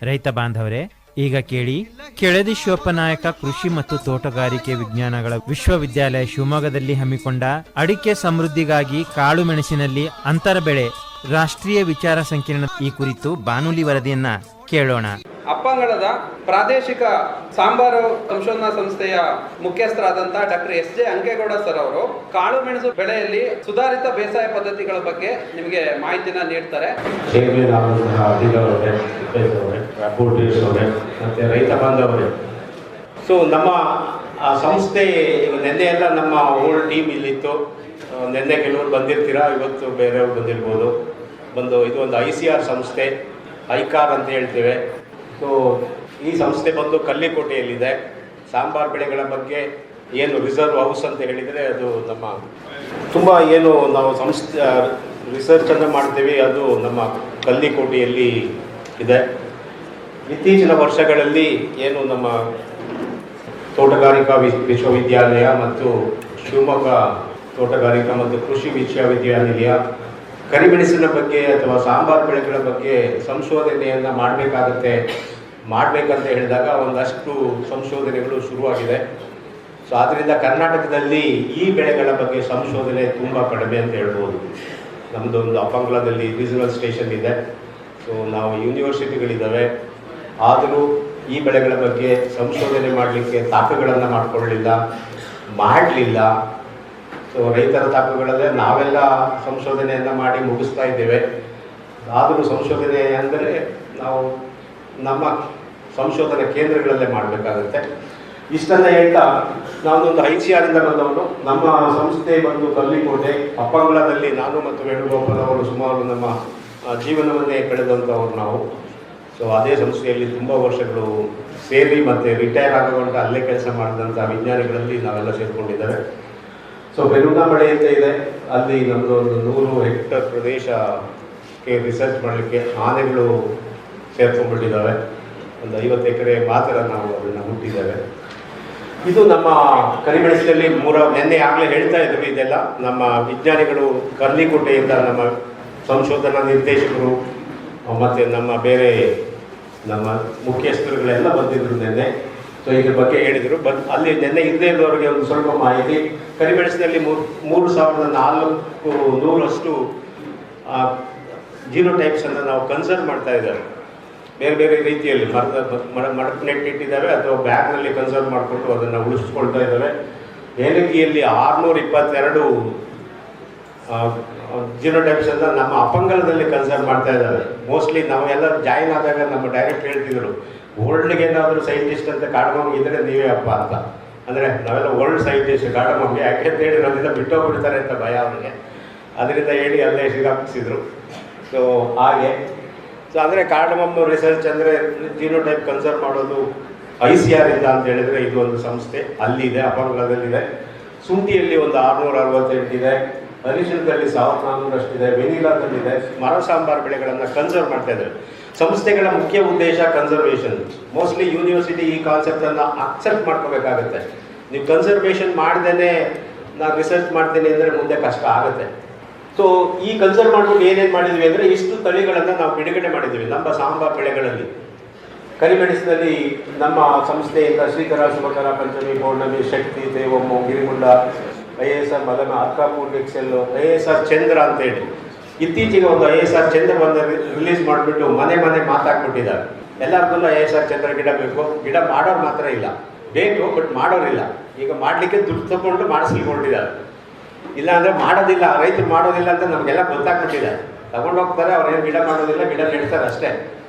ರೈತ ಬಾಂಧವರೇ, ಈಗ ಕೇಳಿ ಕೆಳದಿ ಶಿವಪ್ಪನಾಯಕ ಕೃಷಿ ಮತ್ತು ತೋಟಗಾರಿಕೆ ವಿಜ್ಞಾನಗಳ ವಿಶ್ವವಿದ್ಯಾಲಯ ಶಿವಮೊಗ್ಗದಲ್ಲಿ ಹಮ್ಮಿಕೊಂಡ ಅಡಿಕೆ ಸಮೃದ್ಧಿಗಾಗಿ ಕಾಳು ಮೆಣಸಿನಲ್ಲಿ ಅಂತರ ಬೆಳೆ ರಾಷ್ಟ್ರೀಯ ವಿಚಾರ ಸಂಕಿರಣ ಈ ಕುರಿತು ಬಾನುಲಿ ವರದಿಯನ್ನ ಕೇಳೋಣ. ಅಪ್ಪಂಗಳದ ಪ್ರಾದೇಶಿಕ ಸಾಂಬಾರು ಸಂಶೋಧನಾ ಸಂಸ್ಥೆಯ ಮುಖ್ಯಸ್ಥರಾದಂಥ ಡಾಕ್ಟರ್ ಎಸ್.ಜೆ. ಅಂಕೇಗೌಡ ಸರ್ ಅವರು ಕಾಳು ಮೆಣಸು ಬೆಳೆಯಲ್ಲಿ ಸುಧಾರಿತ ಬೇಸಾಯ ಪದ್ಧತಿಗಳ ಬಗ್ಗೆ ನಿಮಗೆ ಮಾಹಿತಿನ ನೀಡ್ತಾರೆ. ಮತ್ತೆ ರೈತ ಬಾಂಧವರೇ, ಸೊ ನಮ್ಮ ಸಂಸ್ಥೆ ನಿನ್ನೆ ಎಲ್ಲ ನಮ್ಮ ಓಲ್ಡ್ ಟೀಮ್ ಇಲ್ಲಿತ್ತು. ನಿನ್ನೆ ಕೆಲವರು ಬಂದಿರ್ತೀರಾ, ಇವತ್ತು ಬೇರೆಯವ್ರು ಬಂದಿರ್ಬೋದು. ಇದು ಒಂದು ICR ಸಂಸ್ಥೆ, ಐಕಾರ್ ಅಂತ ಹೇಳ್ತೇವೆ. ಸೊ ಈ ಸಂಸ್ಥೆ ಬಂದು ಕಲ್ಲಿಕೋಟೆಯಲ್ಲಿದೆ. ಸಾಂಬಾರು ಬೆಳೆಗಳ ಬಗ್ಗೆ ಏನು ರಿಸರ್ವ್ ಹೌಸ್ ಅಂತ ಹೇಳಿದರೆ ಅದು ನಮ್ಮ ತುಂಬ ಏನು ನಾವು ರಿಸರ್ಚನ್ನು ಮಾಡ್ತೀವಿ, ಅದು ನಮ್ಮ ಕಲ್ಲಿಕೋಟೆಯಲ್ಲಿ ಇದೆ. ಇತ್ತೀಚಿನ ವರ್ಷಗಳಲ್ಲಿ ಏನು ನಮ್ಮ ತೋಟಗಾರಿಕಾ ವಿಶ್ವವಿದ್ಯಾಲಯ ಮತ್ತು ಶಿವಮೊಗ್ಗ ತೋಟಗಾರಿಕಾ ಮತ್ತು ಕೃಷಿ ವಿಶ್ವವಿದ್ಯಾನಿಲಯ ಕರಿಮೆಣಸಿನ ಬಗ್ಗೆ ಅಥವಾ ಸಾಂಬಾರು ಬೆಳೆಗಳ ಬಗ್ಗೆ ಸಂಶೋಧನೆಯನ್ನು ಮಾಡಬೇಕಂತ ಹೇಳಿದಾಗ ಒಂದಷ್ಟು ಸಂಶೋಧನೆಗಳು ಶುರುವಾಗಿದೆ. ಸೊ ಆದ್ದರಿಂದ ಕರ್ನಾಟಕದಲ್ಲಿ ಈ ಬೆಳೆಗಳ ಬಗ್ಗೆ ಸಂಶೋಧನೆ ತುಂಬ ಕಡಿಮೆ ಅಂತ ಹೇಳ್ಬೋದು. ನಮ್ಮದೊಂದು ಅಪ್ಪಂಗಳದಲ್ಲಿ ರೀಜನಲ್ ಸ್ಟೇಷನ್ ಇದೆ. ಸೊ ನಾವು ಯೂನಿವರ್ಸಿಟಿಗಳಿದ್ದಾವೆ, ಆದರೂ ಈ ಬೆಳೆಗಳ ಬಗ್ಗೆ ಸಂಶೋಧನೆ ಮಾಡಲಿಕ್ಕೆ ತಾಕುಗಳನ್ನು ಮಾಡಲಿಲ್ಲ. ಸೊ ರೈತರ ತಾಕುಗಳಲ್ಲೇ ನಾವೆಲ್ಲ ಸಂಶೋಧನೆಯನ್ನು ಮಾಡಿ ಮುಗಿಸ್ತಾ ಇದ್ದೇವೆ. ಆದರೂ ಸಂಶೋಧನೆ ಅಂದರೆ ನಾವು ನಮ್ಮ ಸಂಶೋಧನಾ ಕೇಂದ್ರಗಳಲ್ಲೇ ಮಾಡಬೇಕಾಗುತ್ತೆ. ಇಷ್ಟನ್ನು ಹೇಳ್ತಾ ನಾನೊಂದು ICRಯಿಂದ ಬಂದವನು. ನಮ್ಮ ಸಂಸ್ಥೆ ಬಂದು ಕಲ್ಲಿಕೋಟೆ. ಅಪ್ಪಂಗಳದಲ್ಲಿ ನಾನು ಮತ್ತು ವೇಣುಗೋಪಾಲ್ ಅವರು ಸುಮಾರು ನಮ್ಮ ಜೀವನವನ್ನೇ ಕಳೆದಂಥವ್ರು ನಾವು. ಸೊ ಅದೇ ಸಂಸ್ಥೆಯಲ್ಲಿ ತುಂಬ ವರ್ಷಗಳು ಸೇರಿ ಮತ್ತು ರಿಟೈರ್ ಆಗೋಗಂಟ ಅಲ್ಲೇ ಕೆಲಸ ಮಾಡಿದಂಥ ವಿಜ್ಞಾನಿಗಳಲ್ಲಿ ನಾವೆಲ್ಲ ಸೇರಿಕೊಂಡಿದ್ದೇವೆ. ಸೊ ಬೆನುಗಾ ಮಳೆ ಅಂತ ಇದೆ, ಅಲ್ಲಿ ನಮ್ಮದು ಒಂದು 100 ಹೆಕ್ಟರ್ ಪ್ರದೇಶಕ್ಕೆ ರಿಸರ್ಚ್ ಮಾಡಲಿಕ್ಕೆ ಆನೆಗಳು ಸೇರ್ಕೊಂಡ್ಬಿಟ್ಟಿದ್ದಾವೆ. ಒಂದು 50 ಎಕರೆ ಮಾತ್ರ ನಾವು ಅದನ್ನು ಹುಟ್ಟಿದ್ದೇವೆ. ಇದು ನಮ್ಮ ಕರಿಮೆಣಸಿನಲ್ಲಿ ನಿನ್ನೆ ಆಗಲೇ ಹೇಳ್ತಾ ಇದ್ವಿ. ಇದೆಲ್ಲ ನಮ್ಮ ವಿಜ್ಞಾನಿಗಳು ಕಲ್ಲಿಕೋಟೆಯಿಂದ ನಮ್ಮ ಸಂಶೋಧನಾ ನಿರ್ದೇಶಕರು ಮತ್ತು ನಮ್ಮ ಮುಖ್ಯಸ್ಥರುಗಳೆಲ್ಲ ಬಂದಿದ್ರು ನಿನ್ನೆ. ಸೊ ಇದ್ರ ಬಗ್ಗೆ ಹೇಳಿದರು. ಅಲ್ಲಿ ನಿನ್ನೆ ಇಲ್ಲದೆ ಇದ್ದವರಿಗೆ ಒಂದು ಸ್ವಲ್ಪ ಮಾಹಿತಿ. ಕರಿಮೆಣಸಿನಲ್ಲಿ 3400 ಜೀನೋಟೈಪ್ಸನ್ನು ನಾವು ಕನ್ಸರ್ವ್ ಮಾಡ್ತಾ ಇದ್ದೇವೆ. ಬೇರೆ ಬೇರೆ ರೀತಿಯಲ್ಲಿ ಮಡಕ್ನೆಟ್ಟಿಟ್ಟಿದ್ದಾವೆ ಅಥವಾ ಬ್ಯಾಗ್ನಲ್ಲಿ ಕನ್ಸರ್ವ್ ಮಾಡಿಕೊಂಡು ಅದನ್ನು ಉಳಿಸ್ಕೊಳ್ತಾ ಇದ್ದಾವೆ. ಏಲಕ್ಕಿಯಲ್ಲಿ 622 ಜೀನೋಟೈಪ್ಸನ್ನು ನಮ್ಮ ಅಪ್ಪಂಗಲದಲ್ಲಿ ಕನ್ಸರ್ವ್ ಮಾಡ್ತಾ ಇದ್ದಾರೆ. ಮೋಸ್ಟ್ಲಿ ನಾವೆಲ್ಲ ಜಾಯಿನ್ ಆದಾಗ ನಮ್ಮ ಡೈರೆಕ್ಟ್ ಹೇಳ್ತಿದ್ರು, ವರ್ಲ್ಡ್ಗೆ ಏನಾದರೂ ಸೈಂಟಿಸ್ಟ್ ಅಂತ ಕಾಡಮಂಗಿ ಇದ್ದರೆ ನೀವೇ ಅಪ್ಪ ಅಂತ. ಅಂದರೆ ನಾವೆಲ್ಲ ವರ್ಲ್ಡ್ ಸೈಂಟಿಸ್ಟ್ ಕಾಡಮಂಗಿ, ಯಾಕೆ ಅಂತ ಹೇಳಿ ನಮ್ಮಿಂದ ಬಿಟ್ಟೋಗ್ಬಿಡ್ತಾರೆ ಅಂತ ಭಯ ಅವರಿಗೆ. ಅದರಿಂದ ಹೇಳಿ ಅಲ್ಲೇ ಸಿಗಾಕಿಸಿದ್ರು. ಸೊ ಹಾಗೆ ಅಂದರೆ ಕಾರ್ಡಮಮ್ ರಿಸರ್ಚ್ ಅಂದರೆ ಜೀನೋಟೈಪ್ ಕನ್ಸರ್ವ್ ಮಾಡೋದು ICR ಇಂದ ಅಂತ ಹೇಳಿದರೆ ಇದು ಒಂದು ಸಂಸ್ಥೆ ಅಲ್ಲಿದೆ, ಅಪ್ಪಂಗಳದಲ್ಲಿದೆ. ಶುಂಠಿಯಲ್ಲಿ ಒಂದು 668 ಇದೆ, ಅರಿಶಿಣದಲ್ಲಿ 1400 ಇದೆ, ವೆನಿಲಾದಲ್ಲಿದೆ. ಮರ ಸಾಂಬಾರು ಬೆಳೆಗಳನ್ನು ಕನ್ಸರ್ವ್ ಮಾಡ್ತಾ ಇದ್ದಾರೆ. ಸಂಸ್ಥೆಗಳ ಮುಖ್ಯ ಉದ್ದೇಶ ಕನ್ಸರ್ವೇಷನ್. ಮೋಸ್ಟ್ಲಿ ಯೂನಿವರ್ಸಿಟಿ ಈ ಕಾನ್ಸೆಪ್ಟನ್ನು ಅಕ್ಸೆಪ್ಟ್ ಮಾಡ್ಕೋಬೇಕಾಗತ್ತೆ. ನೀವು ಕನ್ಸರ್ವೇಷನ್ ಮಾಡ್ದೇ ನಾನು ರಿಸರ್ಚ್ ಮಾಡ್ತೀನಿ ಅಂದರೆ ಮುಂದೆ ಕಷ್ಟ ಆಗುತ್ತೆ. ಸೊ ಈ ಕನ್ಸರ್ವ್ ಮಾಡ್ಕೊಂಡು ಏನೇನು ಮಾಡಿದ್ವಿ ಅಂದರೆ ಇಷ್ಟು ತಳಿಗಳನ್ನು ನಾವು ಬಿಡುಗಡೆ ಮಾಡಿದ್ದೀವಿ ನಮ್ಮ ಸಾಂಬಾರು ಬೆಳೆಗಳಲ್ಲಿ. ಕರಿಮೆಣಸಿನಲ್ಲಿ ನಮ್ಮ ಸಂಸ್ಥೆಯಿಂದ ಶ್ರೀಕರ, ಶುಭಕರ, ಪಂಚಮಿ, ಪೌರ್ಣಮಿ, ಶಕ್ತಿ, ದೇವಮ್ಮ, ಗಿರಿಮುಂಡ, ISR ಮದನ, ಅರ್ಕಾಪೂರ್, ಎಕ್ಸೆಲ್ಲು, ISR ಚಂದ್ರ ಅಂತೇಳಿ ಇತ್ತೀಚೆಗೆ ಒಂದು ISR ಚಂದ್ರ ಒಂದು ರಿಲೀಸ್ ಮಾಡಿಬಿಟ್ಟು ಮನೆ ಮಾತಾಕ್ಬಿಟ್ಟಿದ್ದಾರೆ. ಎಲ್ಲರಿಗೂ ISR ಚಂದ್ರ ಗಿಡ ಬೇಕು, ಗಿಡ ಮಾಡೋರು ಮಾತ್ರ ಇಲ್ಲ, ಬೇಕು ಬಟ್ ಮಾಡೋರಿಲ್ಲ. ಈಗ ಮಾಡಲಿಕ್ಕೆ ದುಡ್ಡು ತಗೊಂಡು ಮಾಡಿಸ್ಲಿಕೊಂಡಿದ್ದಾರೆ. ಇಲ್ಲಾಂದರೆ ಮಾಡೋದಿಲ್ಲ, ರೈತರು ಮಾಡೋದಿಲ್ಲ ಅಂತ ನಮಗೆಲ್ಲ ಗೊತ್ತಾಗ್ಬಿಟ್ಟಿದೆ. ತಗೊಂಡು ಹೋಗ್ತಾರೆ, ಅವ್ರೇನು ಗಿಡ ಮಾಡೋದಿಲ್ಲ, ಗಿಡ ನೆಡ್ತಾರೆ ಅಷ್ಟೇ.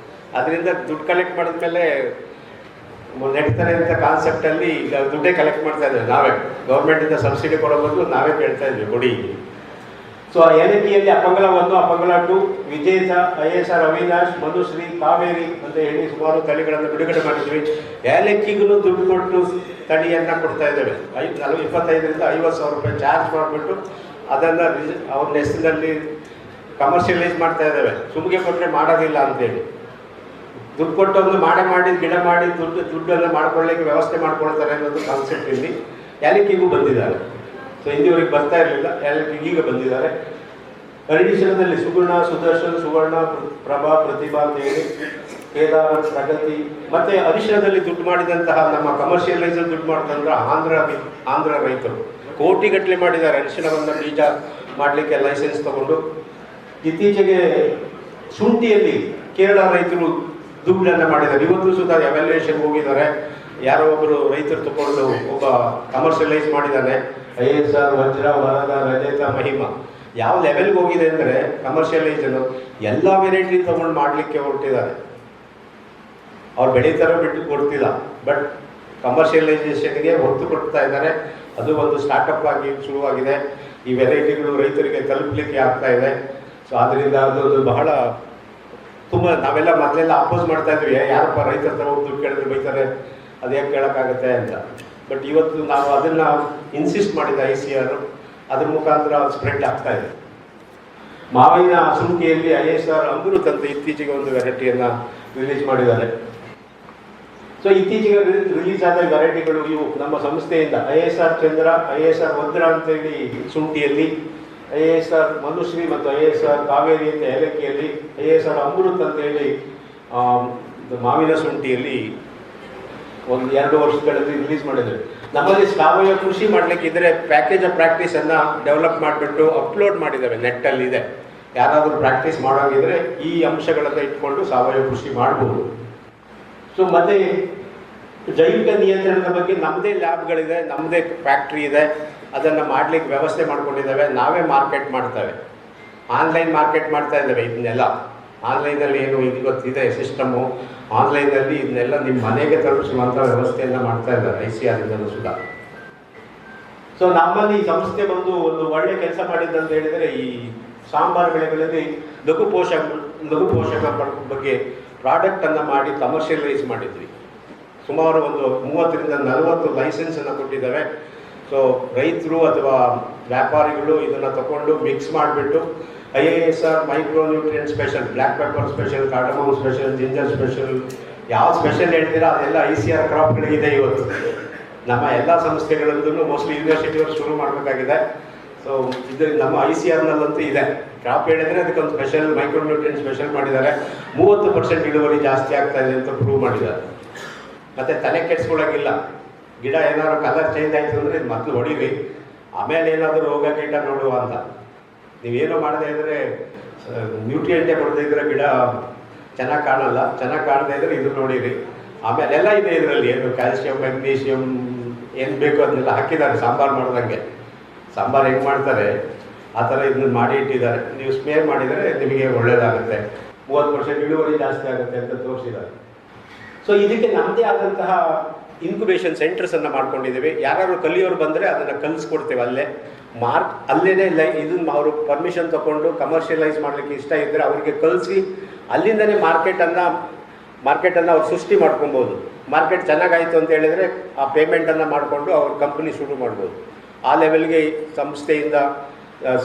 ಅದರಿಂದ ದುಡ್ಡು ಕಲೆಕ್ಟ್ ಮಾಡಿದ್ಮೇಲೆ ನೆಡ್ತಾರೆ ಅಂತ ಕಾನ್ಸೆಪ್ಟಲ್ಲಿ ಈಗ ದುಡ್ಡೇ ಕಲೆಕ್ಟ್ ಮಾಡ್ತಾ ಇದ್ದೇವೆ ನಾವೇ. ಗೌರ್ಮೆಂಟಿಂದ ಸಬ್ಸಿಡಿ ಕೊಡೋ ಬದಲು ನಾವೇ ಕೇಳ್ತಾ ಇದ್ವಿ ಕೊಡಿ. ಸೊ ಏಲಕ್ಕಿಯಲ್ಲಿ ಅಪ್ಪಂಗಲ 1, ಅಪ್ಪಂಗಲ 2, ವಿಜೇತ, ISR ಅವಿನಾಶ್, ಮಧುಶ್ರೀ, ಕಾವೇರಿ ಅಂತ ಹೇಳಿ ಸುಮಾರು ತಳಿಗಳನ್ನು ಬಿಡುಗಡೆ ಮಾಡಿದ್ವಿ. ಏಲಕ್ಕಿಗೂ ದುಡ್ಡು ಕೊಟ್ಟು ತಳಿಯನ್ನು ಕೊಡ್ತಾ ಇದ್ದೇವೆ. 25,000 50,000 ರೂಪಾಯಿ ಚಾರ್ಜ್ ಮಾಡಿಬಿಟ್ಟು ಅದನ್ನು ಅವ್ರ ಹೆಸರಿನಲ್ಲಿ ಕಮರ್ಷಿಯಲೈಸ್ ಮಾಡ್ತಾ ಇದ್ದೇವೆ. ಸುಮ್ಗೆ ಕೊಟ್ಟರೆ ಮಾಡೋದಿಲ್ಲ ಅಂತೇಳಿ ದುಡ್ಡು ಕೊಟ್ಟು ಮಾಡಿದ ಗಿಡ ಮಾಡಿ ದುಡ್ಡನ್ನು ಮಾಡ್ಕೊಳ್ಳಿಕ್ಕೆ ವ್ಯವಸ್ಥೆ ಮಾಡ್ಕೊಳ್ತಾರೆ ಅನ್ನೋದು ಕಾನ್ಸೆಪ್ಟ್ ಇಲ್ಲಿ ಏಲಕ್ಕಿಗೂ ಬಂದಿದ್ದಾರೆ. ಸೊ ಹಿಂದಿವರೆಗೆ ಬರ್ತಾ ಇರಲಿಲ್ಲ, ಏಲಕ್ಕಿಗೆ ಈಗ ಬಂದಿದ್ದಾರೆ. ಅರಿಶಿಣದಲ್ಲಿ ಸುಗುಣ, ಸುದರ್ಶನ್, ಸುವರ್ಣ, ಪ್ರಭಾ, ಪ್ರತಿಭಾ ಅಂತ ಹೇಳಿ ಕೇದಾರ, ಪ್ರಗತಿ, ಮತ್ತೆ ಅರಿಶಿಣದಲ್ಲಿ ದುಡ್ಡು ಮಾಡಿದಂತಹ ನಮ್ಮ ಕಮರ್ಷಿಯಲೈಸರ್ ದುಡ್ಡು ಮಾಡಿದಂತಹ ಆಂಧ್ರ ರೈತರು ಕೋಟಿಗಟ್ಟಲೆ ಮಾಡಿದ್ದಾರೆ ಅರಿಶಿಣವನ್ನು ಬೀಜ ಮಾಡಲಿಕ್ಕೆ ಲೈಸೆನ್ಸ್ ತಗೊಂಡು. ಇತ್ತೀಚೆಗೆ ಶುಂಠಿಯಲ್ಲಿ ಕೇರಳ ರೈತರು ದುಡ್ಡನ್ನು ಮಾಡಿದ್ದಾರೆ. ಇವತ್ತು ಸುಧಾ ಎವ್ಯಾಲ್ಯೂಯೇಷನ್ ಹೋಗಿದ್ದಾರೆ. ಯಾರೋ ಒಬ್ಬರು ರೈತರು ತಗೊಂಡು ಒಬ್ಬ ಕಮರ್ಷಿಯಲೈಸ್ ಮಾಡಿದ್ದಾನೆ. ISR, ವಜ್ರ, ವರದ, ರಜತ, ಮಹಿಮಾ ಯಾವ ಲೆವೆಲ್ಗೆ ಹೋಗಿದೆ ಅಂದರೆ ಕಮರ್ಷಿಯಲೈಸನ್ನು ಎಲ್ಲ ವೆರೈಟಿ ತಗೊಂಡು ಮಾಡಲಿಕ್ಕೆ ಹೊರಟಿದ್ದಾರೆ. ಅವ್ರು ಬೆಳೀತಾರೋ ಬಿಟ್ಟು ಕೊಡ್ತಿಲ್ಲ, ಬಟ್ ಕಮರ್ಷಿಯಲೈಸೇಷನ್ಗೆ ಒತ್ತು ಕೊಡ್ತಾ ಇದ್ದಾರೆ. ಅದು ಒಂದು ಸ್ಟಾರ್ಟಪ್ ಆಗಿ ಶುರುವಾಗಿದೆ. ಈ ವೆರೈಟಿಗಳು ರೈತರಿಗೆ ತಲುಪಲಿಕ್ಕೆ ಆಗ್ತಾ ಇದೆ. ಸೊ ಅದರಿಂದ ಅದು ಬಹಳ ತುಂಬ ನಾವೆಲ್ಲ ಮೊದಲೆಲ್ಲ ಅಪೋಸ್ ಮಾಡ್ತಾ ಇದ್ವಿ, ಯಾರಪ್ಪ ರೈತರ ಹತ್ರ ಹೋಗಿ ದುಡ್ಡು ಕೇಳಿದ್ರೆ ಬೈತಾರೆ, ಅದು ಹೇಗೆ ಕೇಳೋಕ್ಕಾಗುತ್ತೆ ಅಂತ. ಬಟ್ ಇವತ್ತು ನಾವು ಅದನ್ನು ಇನ್ಸಿಸ್ಟ್ ಮಾಡಿದ ICR ಅದ್ರ ಮುಖಾಂತರ ಸ್ಪ್ರೆಡ್ ಆಗ್ತಾ ಇದೆ. ಮಾವಿನ ಶುಂಠಿಯಲ್ಲಿ ISR ಅಮೃತ್ ಅಂತ ಇತ್ತೀಚೆಗೆ ಒಂದು ವೆರೈಟಿಯನ್ನು ರಿಲೀಸ್ ಮಾಡಿದ್ದಾರೆ. ಸೊ ಇತ್ತೀಚೆಗೆ ರಿಲೀಸ್ ಆದ ವೆರೈಟಿಗಳು ಇವು ನಮ್ಮ ಸಂಸ್ಥೆಯಿಂದ ISR ಚಂದ್ರ, ISR ವಜ್ರ ಅಂತೇಳಿ ಶುಂಠಿಯಲ್ಲಿ, ISR ಮನುಶ್ರೀ ಮತ್ತು ISR ಕಾವೇರಿ ಅಂತ ಏಲಕ್ಕಿಯಲ್ಲಿ, ISR ಅಮೃತ್ ಅಂತೇಳಿ ಮಾವಿನ ಶುಂಠಿಯಲ್ಲಿ ಒಂದು 2 ವರ್ಷಗಳಲ್ಲಿ ರಿಲೀಸ್ ಮಾಡಿದ್ದಾರೆ. ನಮ್ಮಲ್ಲಿ ಸಾವಯವ ಕೃಷಿ ಮಾಡಲಿಕ್ಕಿದ್ರೆ ಪ್ಯಾಕೇಜ್ ಆಫ್ ಪ್ರಾಕ್ಟೀಸನ್ನು ಡೆವಲಪ್ ಮಾಡಿಬಿಟ್ಟು ಅಪ್ಲೋಡ್ ಮಾಡಿದ್ದಾವೆ, ನೆಟ್ಟಲ್ಲಿ ಇದೆ. ಯಾರಾದರೂ ಪ್ರಾಕ್ಟೀಸ್ ಮಾಡೋಂಗಿದ್ರೆ ಈ ಅಂಶಗಳನ್ನು ಇಟ್ಕೊಂಡು ಸಾವಯವ ಕೃಷಿ ಮಾಡ್ಬೋದು. ಸೊ ಮತ್ತು ಜೈವಿಕ ನಿಯಂತ್ರಣದ ಬಗ್ಗೆ ನಮ್ಮದೇ ಲ್ಯಾಬ್ಗಳಿದೆ, ನಮ್ಮದೇ ಫ್ಯಾಕ್ಟ್ರಿ ಇದೆ. ಅದನ್ನು ಮಾಡಲಿಕ್ಕೆ ವ್ಯವಸ್ಥೆ ಮಾಡ್ಕೊಂಡಿದ್ದಾವೆ. ನಾವೇ ಮಾರ್ಕೆಟ್ ಮಾಡ್ತೇವೆ, ಆನ್ಲೈನ್ ಮಾರ್ಕೆಟ್ ಮಾಡ್ತಾ ಇದ್ದೇವೆ. ಇದನ್ನೆಲ್ಲ ಆನ್ಲೈನಲ್ಲಿ ಏನು ಇವತ್ತಿದೆ ಸಿಸ್ಟಮು, ಆನ್ಲೈನಲ್ಲಿ ಇದನ್ನೆಲ್ಲ ನಿಮ್ಮ ಮನೆಗೆ ತಲುಪಿಸುವಂಥ ವ್ಯವಸ್ಥೆಯನ್ನು ಮಾಡ್ತಾ ಇದ್ದಾರೆ ICRದಿಂದಲೂ ಸುಧಾ. ಸೊ ನಮ್ಮಲ್ಲಿ ಈ ಸಂಸ್ಥೆ ಬಂದು ಒಂದು ಒಳ್ಳೆ ಕೆಲಸ ಮಾಡಿದ್ದಂತ ಹೇಳಿದರೆ, ಈ ಸಾಂಬಾರು ಬೆಳೆಗಳಲ್ಲಿ ಲಘು ಪೋಷಕ ಬಗ್ಗೆ ಪ್ರಾಡಕ್ಟನ್ನು ಮಾಡಿ ಕಮರ್ಷಿಯಲೈಸ್ ಮಾಡಿದ್ವಿ. ಸುಮಾರು ಒಂದು 30ರಿಂದ 40 ಲೈಸೆನ್ಸನ್ನು ಕೊಟ್ಟಿದ್ದಾವೆ. ಸೊ ರೈತರು ಅಥವಾ ವ್ಯಾಪಾರಿಗಳು ಇದನ್ನು ತಗೊಂಡು ಮಿಕ್ಸ್ ಮಾಡಿಬಿಟ್ಟು ISR micro nutrient special, black pepper special, cardamom special, ginger special, ಯಾವ ಸ್ಪೆಷಲ್ ಹೇಳ್ತೀರಾ ಅದೆಲ್ಲ ICR ಕ್ರಾಪ್ಗಳಿದೆ. ಇವತ್ತು ನಮ್ಮ ಎಲ್ಲ ಸಂಸ್ಥೆಗಳಲ್ಲೂ ಮೋಸ್ಟ್ಲಿ ಯೂನಿವರ್ಸಿಟಿಯವರು ಶುರು ಮಾಡಬೇಕಾಗಿದೆ. ಸೊ ಇದು ನಮ್ಮ ICRನಲ್ಲಂತೂ ಇದೆ. ಕ್ರಾಪ್ ಹೇಳಿದರೆ ಅದಕ್ಕೊಂದು ಸ್ಪೆಷಲ್ ಮೈಕ್ರೋ ನ್ಯೂಟ್ರಿಯೆಂಟ್ ಸ್ಪೆಷಲ್ ಮಾಡಿದ್ದಾರೆ. 30% ಇಳುವರಿ ಜಾಸ್ತಿ ಆಗ್ತಾ ಇದೆ ಅಂತ ಪ್ರೂವ್ ಮಾಡಿದ್ದಾರೆ. ಮತ್ತು ತಲೆ ಕೆಡಿಸ್ಕೊಳ್ಳೋಕ್ಕಿಲ್ಲ. ಗಿಡ ಏನಾದ್ರು ಕಲರ್ ಚೇಂಜ್ ಆಯಿತು ಅಂದರೆ ಇದು ಮೊದಲು ಹೊಡೀರಿ, ಆಮೇಲೆ ಏನಾದರೂ ರೋಗ ಕೀಟ ನೋಡುವ ಅಂತ. ನೀವೇನು ಮಾಡದೇ ಇದ್ದರೆ ನ್ಯೂಟ್ರಿಯೆಂಟೇ ಕೊಡದೇ ಇದ್ದರೆ ಗಿಡ ಚೆನ್ನಾಗಿ ಕಾಣಲ್ಲ. ಚೆನ್ನಾಗಿ ಕಾಣದೇ ಇದ್ದರೆ ಇದು ನೋಡಿರಿ. ಆಮೇಲೆ ಎಲ್ಲ ಇದೆ ಇದರಲ್ಲಿ, ಏನು ಕ್ಯಾಲ್ಸಿಯಂ, ಮೆಗ್ನೀಷಿಯಮ್ ಏನು ಬೇಕು ಅದನ್ನೆಲ್ಲ ಹಾಕಿದ್ದಾರೆ. ಸಾಂಬಾರು ಮಾಡ್ದಂಗೆ ಸಾಂಬಾರು ಹೆಂಗೆ ಮಾಡ್ತಾರೆ ಆ ಥರ ಇದನ್ನು ಮಾಡಿ ಇಟ್ಟಿದ್ದಾರೆ. ನೀವು ಸ್ಪ್ರೇ ಮಾಡಿದರೆ ನಿಮಗೆ ಒಳ್ಳೆಯದಾಗುತ್ತೆ, 30% ಇಳುವರಿ ಜಾಸ್ತಿ ಆಗುತ್ತೆ ಅಂತ ತೋರಿಸಿದ್ದಾರೆ. ಸೊ ಇದಕ್ಕೆ ನಮ್ಮದೇ ಆದಂತಹ ಇನ್ಕ್ಯುಬೇಷನ್ ಸೆಂಟರ್ಸನ್ನು ಮಾಡ್ಕೊಂಡಿದ್ದೀವಿ. ಯಾರು ಕಲಿಯೋರು ಬಂದರೆ ಅದನ್ನು ಕಲಿಸ್ಕೊಡ್ತೇವೆ. ಅಲ್ಲೇ ಇದನ್ನು ಅವರು ಪರ್ಮಿಷನ್ ತೊಗೊಂಡು ಕಮರ್ಷಿಯಲೈಸ್ ಮಾಡಲಿಕ್ಕೆ ಇಷ್ಟ ಇದ್ದರೆ ಅವರಿಗೆ ಕಲಿಸಿ ಅಲ್ಲಿಂದನೇ ಮಾರ್ಕೆಟನ್ನು ಅವ್ರು ಸೃಷ್ಟಿ ಮಾಡ್ಕೊಬೋದು. ಮಾರ್ಕೆಟ್ ಚೆನ್ನಾಗಾಯಿತು ಅಂತ ಹೇಳಿದರೆ ಆ ಪೇಮೆಂಟನ್ನು ಮಾಡಿಕೊಂಡು ಅವ್ರ ಕಂಪ್ನಿ ಶುರು ಮಾಡ್ಬೋದು. ಆ ಲೆವೆಲ್ಗೆ ಸಂಸ್ಥೆಯಿಂದ